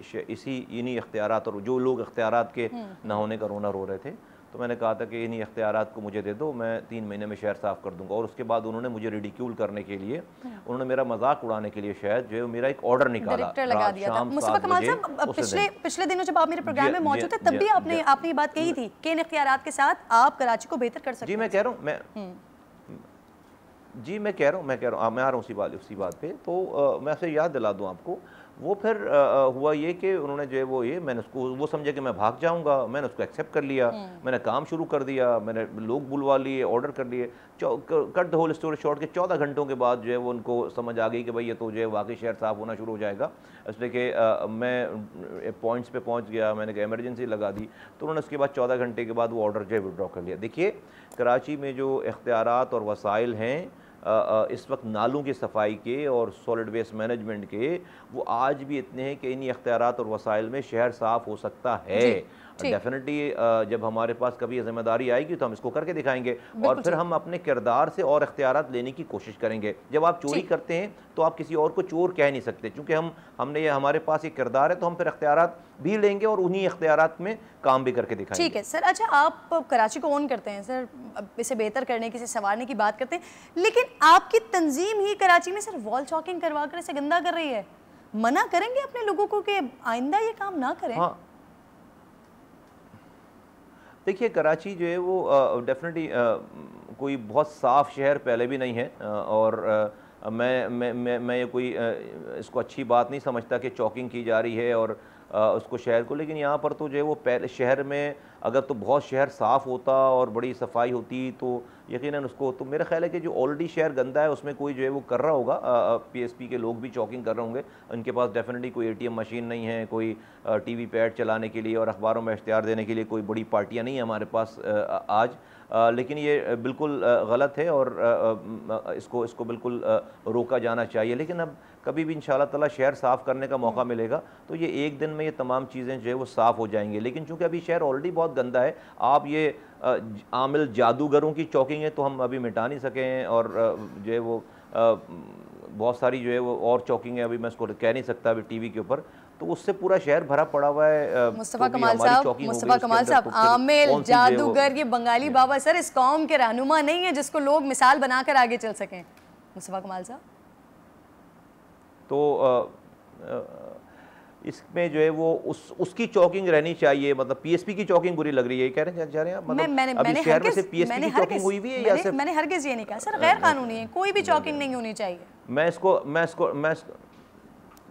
इन्हीं इख्तियारात, और जो लोग इख्तियारात के ना होने का रोना रो रहे थे, तो मैंने कहा था कि इन्हीं इख्तियारात को मुझे दे दो, मैं 3 महीने में शहर साफ़ कर दूंगा। और उसके बाद उन्होंने मुझे रिडिक्यूल करने के लिए, उन्होंने मेरा मजाक उड़ाने के लिए शायद जो है मेरा एक ऑर्डर निकाला,
लगा दिया था। मुस्तफ़ा कमाल साहब, पिछले दिनों जब आप मेरे प्रोग्राम में मौजूद थे, तब भी आपने ये बात कही थी कि इन इख्तियारात के साथ आप कराची को बेहतर कर सकते हैं।
जी मैं कह रहा हूँ, मैं कह रहा हूँ, मैं आ रहा हूँ उसी बात पे। तो मैं आपसे याद दिला दूँ आपको, वो फिर हुआ ये कि उन्होंने जो है मैंने उसको, वो समझे कि मैं भाग जाऊंगा, मैंने उसको एक्सेप्ट कर लिया, मैंने काम शुरू कर दिया, मैंने लोग बुलवा लिए, ऑर्डर कर लिए। Cut the whole story short के 14 घंटों के बाद जो है वो उनको समझ आ गई कि भाई ये तो जो है वाकई शहर साफ होना शुरू हो जाएगा। इसलिए कि मैं पॉइंट्स पे पहुंच गया, मैंने कहा इमरजेंसी लगा दी। तो उन्होंने उसके बाद 14 घंटे के बाद वो ऑर्डर जो है विड्रॉ कर लिया। देखिए, कराची में जो इख्तियारात और वसाइल हैं इस वक्त, नालों की सफाई के और सॉलिड वेस्ट मैनेजमेंट के, वो आज भी इतने हैं कि इन्हीं इख्तियारात और वसाइल में शहर साफ़ हो सकता है। डेफिनेटली जब हमारे पास कभी ये जिम्मेदारी आएगी तो हम इसको करके दिखाएंगे और फिर हम अपने किरदार से और इख्तियारात लेने की कोशिश करेंगे। जब आप चोरी करते हैं तो आप किसी और को चोर कह नहीं सकते, क्योंकि हमने ये हमारे पास एक किरदार है, तो हम फिर इख्तियारात भी लेंगे और उन्हीं इख्तियारात में काम भी करके दिखाएंगे।
ठीक है सर। अच्छा, आप कराची को ओन करते हैं सर, इसे बेहतर करने की, इसे संवारने की बात करते हैं, लेकिन आपकी तंजीम ही कराची में सर वॉल चॉकिंग करवा कर इसे गंदा कर रही है। मना करेंगे अपने लोगों को कि आइंदा ये काम ना करें?
हाँ, देखिए कराची जो है वो डेफिनेटली कोई बहुत साफ़ शहर पहले भी नहीं है, और मैं ये कोई इसको अच्छी बात नहीं समझता कि चॉकिंग की जा रही है और उसको शहर को, लेकिन यहाँ पर तो जो है वो पहले शहर में अगर तो बहुत शहर साफ़ होता और बड़ी सफाई होती तो यकीनन उसको, तो मेरा ख्याल है कि जो ऑलरेडी शहर गंदा है उसमें कोई जो है वो कर रहा होगा, पीएसपी के लोग भी चॉकिंग कर रहे होंगे, उनके पास डेफिनेटली कोई एटीएम मशीन नहीं है, कोई टीवी पैड चलाने के लिए और अखबारों में इश्तिहार देने के लिए कोई बड़ी पार्टियाँ नहीं है हमारे पास आज, लेकिन ये बिल्कुल गलत है और इसको बिल्कुल रोका जाना चाहिए। लेकिन अब कभी भी इंशाअल्लाह ताला शहर साफ़ करने का मौका मिलेगा तो ये एक दिन में ये तमाम चीज़ें जो है वो साफ़ हो जाएंगी, लेकिन चूँकि अभी शहर ऑलरेडी बहुत गंदा है, आप ये आमिल जादूगरों की चॉकिंग है तो हम अभी मिटा नहीं सकें, और जो है वो बहुत सारी जो है वो और चॉकिंग है, अभी मैं इसको कह नहीं सकता अभी टीवी के ऊपर, तो उससे पूरा शहर भरा पड़ा हुआ है।
मुस्तफ़ा कमाल साहब, आमिल जादूगर ये बंगाली बाबा सर इस कौम के रहनुमा नहीं है जिसको लोग मिसाल बनाकर आगे चल सकें। मुस्तफ़ा कमाल साहब,
तो इसमें जो है वो उसकी चॉकिंग रहनी चाहिए, मतलब पीएसपी की चॉकिंग बुरी लग रही है, कह रहे हैं आप? मतलब अभी शहर में से पीएसपी की चॉकिंग हुई भी है या सिर्फ?
मैंने हरगिज़ ये नहीं कहा सर, गैर कानूनी है, कोई भी चॉकिंग नहीं होनी चाहिए।
मैं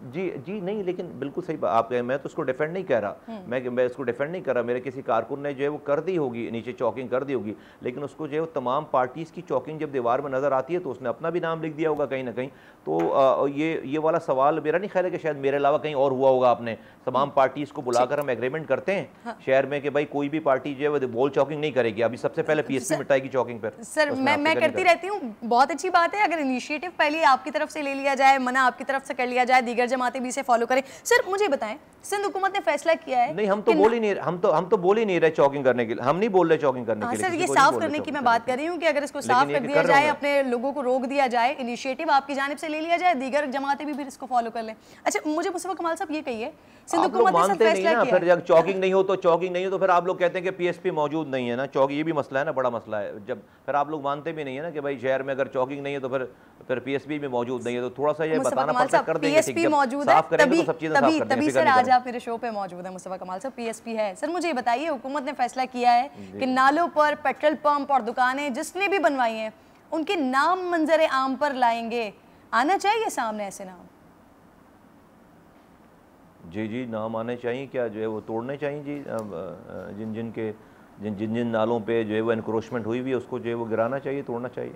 जी नहीं, लेकिन बिल्कुल सही बात आप कहें, मैं तो उसको डिफेंड नहीं कर रहा, मैं इसको डिफेंड नहीं कर रहा, मेरे किसी कारकुन ने जो है वो कर दी होगी, नीचे चॉकिंग कर दी होगी, लेकिन उसको जो है वो तमाम पार्टीज़ की चॉकिंग जब दीवार में नज़र आती है तो उसने अपना भी नाम लिख दिया होगा कहीं ना कहीं। तो ये वाला सवाल मेरा नहीं ख्याल है कि शायद मेरे अलावा कहीं और हुआ होगा। आपने तमाम पार्टीज़ को बुलाकर हम एग्रीमेंट करते हैं शहर में कि भाई कोई भी पार्टी जो है वो वॉल चॉकिंग नहीं करेगी, अभी सबसे पहले पीएसपी मिटाएगी चॉकिंग पर।
सर मैं करती रहती हूँ, बहुत अच्छी बात है, अगर इनिशिएटिव पहले आपकी तरफ से ले लिया जाए, मना आपकी तरफ से कर लिया जाए, दीगर जमातें भी इसे फॉलो करें। सर मुझे बताएं, सिंध हुकूमत ने फैसला किया है,
नहीं हम तो बोल ही नहीं, हम तो बोल ही नहीं रहे चॉकिंग करने के लिए, हम नहीं बोल रहे चॉकिंग करने के लिए।
सर ये साफ करने की मैं बात कर रही हूँ कि अगर इसको साफ कर दिया जाए, अपने लोगों को रोक दिया जाए, इनिशिएटिव आपकी जानिब से ले लिया जाए, दीगर जमातें भी फिर इसको फॉलो कर लें। अच्छा मुझे मुस्तफा कमाल साहब ये कहिए, सिंध हुकूमत ने फैसला किया,
फिर जब चॉकिंग नहीं हो तो फिर आप लोग कहते हैं कि पीएसपी मौजूद नहीं है ना, चॉकिंग ये भी मसला है ना, बड़ा मसला है, जब फिर आप लोग मानते भी नहीं है ना कि भाई शहर में अगर चॉकिंग नहीं है तो फिर पीएसपी भी मौजूद नहीं है, तो थोड़ा सा ये बताना पड़ता है, कर देंगे
पीएसपी मौजूद है तभी सर आज आप मेरे शो पे मौजूद है। मुस्तफा कमाल साहब पीएसपी है। सर मुझे बताइए, हुकूमत ने फैसला किया है कि नालों पर पेट्रोल पंप और दुकानें जिसने भी बनवाई हैं उनके नाम मंजर आम पर लाएंगे, आना चाहिए सामने ऐसे नाम?
जी नाम आने चाहिए, क्या जो है वो तोड़ने चाहिए जी, जिन नालों पे जो है वो एनक्रोचमेंट हुई हुई है उसको जो है वो गिराना चाहिए, तोड़ना चाहिए।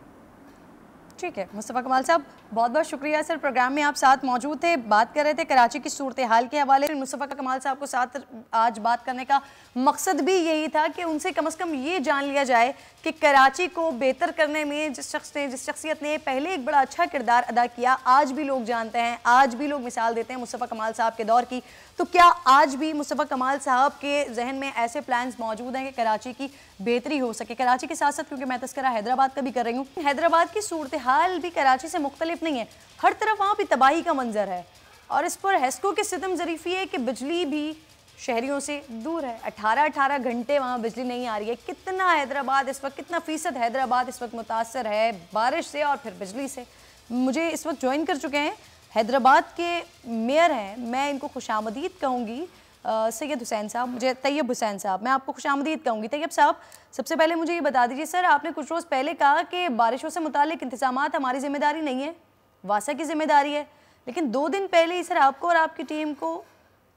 ठीक है मुस्तफ़ा कमाल साहब, बहुत बहुत शुक्रिया सर, प्रोग्राम में आप साथ मौजूद थे, बात कर रहे थे कराची की सूरत हाल के हवाले से। मुस्तफ़ा कमाल साहब को साथ आज बात करने का मकसद भी यही था कि उनसे कम से कम ये जान लिया जाए कि कराची को बेहतर करने में जिस शख्सियत ने पहले एक बड़ा अच्छा किरदार अदा किया, आज भी लोग जानते हैं, आज भी लोग मिसाल देते हैं मुस्तफ़ा कमाल साहब के दौर की, तो क्या आज भी मुस्तफ़ा कमाल साहब के जहन में ऐसे प्लान्स मौजूद हैं कि कराची की बेहतरी हो सके? कराची के साथ साथ, क्योंकि मैं तस्करा हैदराबाद का भी कर रही हूँ, हैदराबाद की सूरत हाल भी कराची से मुख्तलिफ नहीं है, हर तरफ वहाँ भी तबाही का मंजर है, और इस पर हेस्को की सितम ज़रीफ़ी है कि बिजली भी शहरियों से दूर है, 18 घंटे वहाँ बिजली नहीं आ रही है। कितना हैदराबाद इस वक्त, कितना फ़ीसद हैदराबाद इस वक्त मुतासर है बारिश से और फिर बिजली से? मुझे इस वक्त ज्वाइन कर चुके हैं हैदराबाद के मेयर हैं, मैं इनको खुशामदीद कहूँगी, सैयद हुसैन साहब, मुझे तैयब हुसैन साहब, मैं आपको खुशामदीद कहूँगी। तैयब साहब, सबसे पहले मुझे ये बता दीजिए सर, आपने कुछ रोज़ पहले कहा कि बारिशों से मुतालिक इंतज़ामात हमारी जिम्मेदारी नहीं है, वासा की जिम्मेदारी है, लेकिन 2 दिन पहले ही सर आपको और आपकी टीम को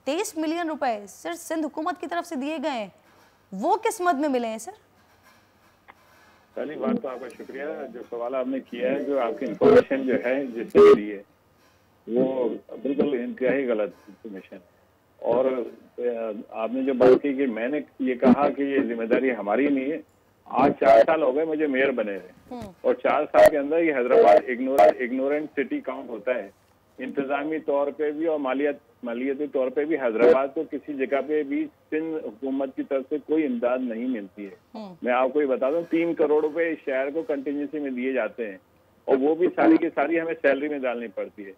23 मिलियन रुपए सर सिंध हुकूमत की तरफ से दिए गए हैं, वो किस मद में मिले हैं सर?
पहली बात तो आपका शुक्रिया, जो सवाल आपने किया है, जो आपकी इंफॉर्मेशन जो है जिससे मिली है वो बिल्कुल इंतहाई गलत इंफॉर्मेशन। और आपने जो बात की कि मैंने ये कहा कि ये जिम्मेदारी हमारी नहीं है, आज 4 साल हो गए मुझे मेयर बने हुए, और 4 साल के अंदर ये हैदराबाद इग्नोरेंट सिटी काउंट होता है, इंतजामी तौर पे भी और मालियाती तौर पे भी हैदराबाद को किसी जगह पे भी सिंध हुकूमत की तरफ से कोई इमदाद नहीं मिलती है। मैं आपको ये बता दूं 3 करोड़ रुपए इस शहर को कंटिन्यूसी में दिए जाते हैं और वो भी सारी की सारी हमें सैलरी में डालनी पड़ती है।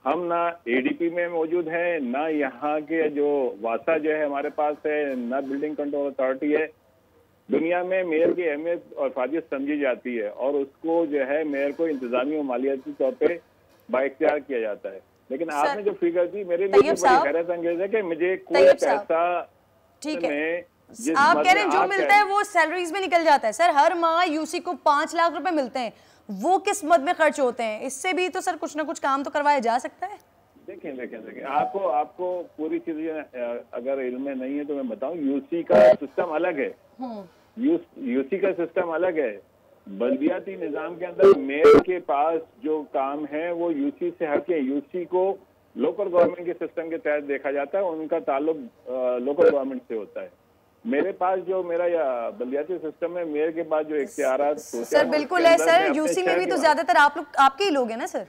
हम ना ADP में मौजूद हैं, ना यहाँ के जो वासा जो है हमारे पास है, ना बिल्डिंग कंट्रोल अथॉरिटी है। दुनिया में मेयर की अहमियत और फाजियत समझी जाती है और उसको जो है मेयर को इंतजामी और मालियाती तौर पे बाइख्तियार किया जाता है। लेकिन आपने जो फिगर दी मेरे लिए बड़ी हैरत अंगेज है कि मुझे कोई पैसा
ठीक है आप कह रहे हैं जो मिलता है वो सैलरीज में निकल जाता है। सर हर माह यूसी को 5 लाख रुपए मिलते हैं, वो किस मद में खर्च होते हैं? इससे भी तो सर कुछ ना कुछ काम तो करवाया जा सकता है।
देखिए आपको पूरी चीजें अगर इल्म में नहीं है तो मैं बताऊं, यूसी का सिस्टम अलग है। यूसी का सिस्टम अलग है। बल्दियाती निजाम के अंदर मेयर के पास जो काम है वो यूसी से हटके, यूसी को लोकल गवर्नमेंट के सिस्टम के तहत देखा जाता है, उनका ताल्लुक लोकल गवर्नमेंट से होता है। मेरे पास जो मेरा बल्दियाती सिस्टम है, मेयर के पास जो इख्तियारात
सर बिल्कुल है सर, यूसी में भी तो ज्यादातर आप लोग आपके ही लोग हैं ना सर।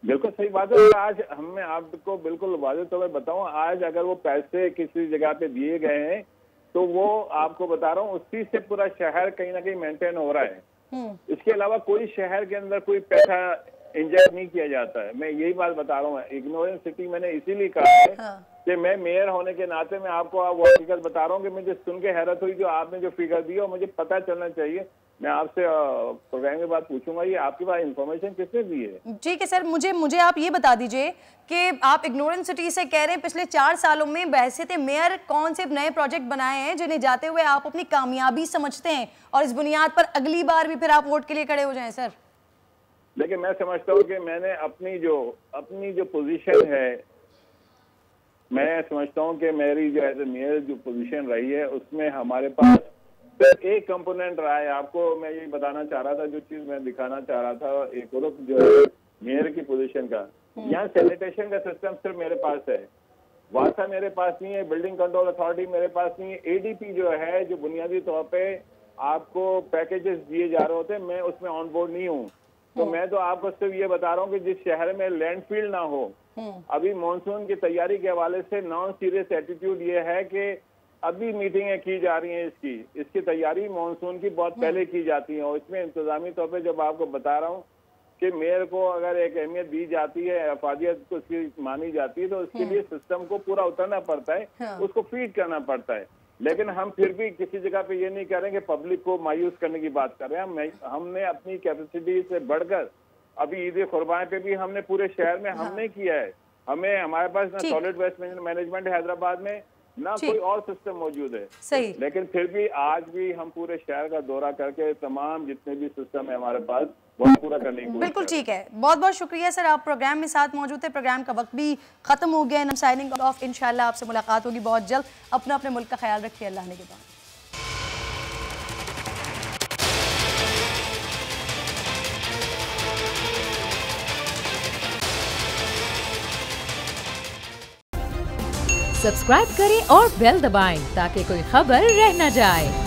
बिल्कुल सही बात है। आज मैं आपको बिल्कुल वाज़ेह तौर पर बताऊं, आज अगर वो पैसे किसी जगह पे दिए गए हैं तो वो आपको बता रहा हूँ उसी से पूरा शहर कहीं ना कहीं मेंटेन हो रहा है। इसके अलावा कोई शहर के अंदर कोई पैसा इंजेक्ट नहीं किया जाता है। मैं यही बात बता रहा हूँ। इग्नोरेंस सिटी मैंने इसीलिए कहा है कि मैं मेयर होने के नाते मैं आपको वो हकीकत बता रहा हूँ कि मुझे सुन के हैरत हुई जो आपने जो फिगर दी और मुझे पता चलना चाहिए। मैं आपसे प्रोग्राम के बाद पूछूंगा ये आपके पास इंफॉर्मेशन किसने दी है?
ठीक है सर, मुझे आप ये बता दीजिए कि आप इग्नोरेंस सिटी से कह रहे हैं पिछले 4 सालों में बहैसियत मेयर कौन से नए प्रोजेक्ट बनाए हैं जिन्हें जाते हुए आप अपनी कामयाबी समझते हैं और इस बुनियाद पर अगली बार भी फिर आप वोट के लिए खड़े हो जाएं? सर
देखिए मैं समझता हूँ कि मैंने अपनी जो पोजीशन है, मैं समझता हूँ कि मेरी जो एज ए मेयर जो पोजीशन रही है उसमें हमारे पास एक कंपोनेंट रहा है। आपको मैं ये बताना चाह रहा था, जो चीज मैं दिखाना चाह रहा था, एक और जो है मेयर की पोजीशन का, यहाँ सैनिटेशन का सिस्टम सिर्फ मेरे पास है, वासा मेरे पास नहीं है, बिल्डिंग कंट्रोल अथॉरिटी मेरे पास नहीं है। ADP जो है जो बुनियादी तौर पे आपको पैकेजेस दिए जा रहे होते हैं, मैं उसमें ऑन बोर्ड नहीं हूँ। तो मैं तो आपको सिर्फ ये बता रहा हूँ कि जिस शहर में लैंडफील्ड ना हो, अभी मानसून की तैयारी के हवाले से नॉन सीरियस एटीट्यूड ये है कि अभी मीटिंगें की जा रही हैं, इसकी तैयारी मानसून की बहुत पहले की जाती है और इसमें इंतजामी तौर पे जब आपको बता रहा हूँ कि मेयर को अगर एक अहमियत दी जाती है, अफादियत को उसकी मानी जाती है, तो उसके लिए सिस्टम को पूरा उतरना पड़ता है, उसको फीड करना पड़ता है। लेकिन हम फिर भी किसी जगह पे ये नहीं करेंगे पब्लिक को मायूस करने की बात कर रहे हैं। हमने अपनी कैपेसिटी से बढ़कर अभी ईद कुर्बान पे भी हमने पूरे शहर में हमने किया है। हमारे पास ना सॉलिड वेस्ट मैनेजमेंट है हैदराबाद में, ना कोई और सिस्टम मौजूद है।
सही।
लेकिन फिर भी आज भी हम पूरे शहर का दौरा करके तमाम जितने भी सिस्टम है हमारे पास वो पूरा करने की कोशिश।
बिल्कुल ठीक है, बहुत बहुत शुक्रिया सर, आप प्रोग्राम में साथ मौजूद थे। प्रोग्राम का वक्त भी खत्म हो गया है, साइनिंग ऑफ। इंशाल्लाह आपसे मुलाकात होगी बहुत जल्द। अपने मुल्क का ख्याल रखिए। अल्लाह ने के बाद
सब्सक्राइब करें और बेल दबाएं ताकि कोई खबर रह न जाए।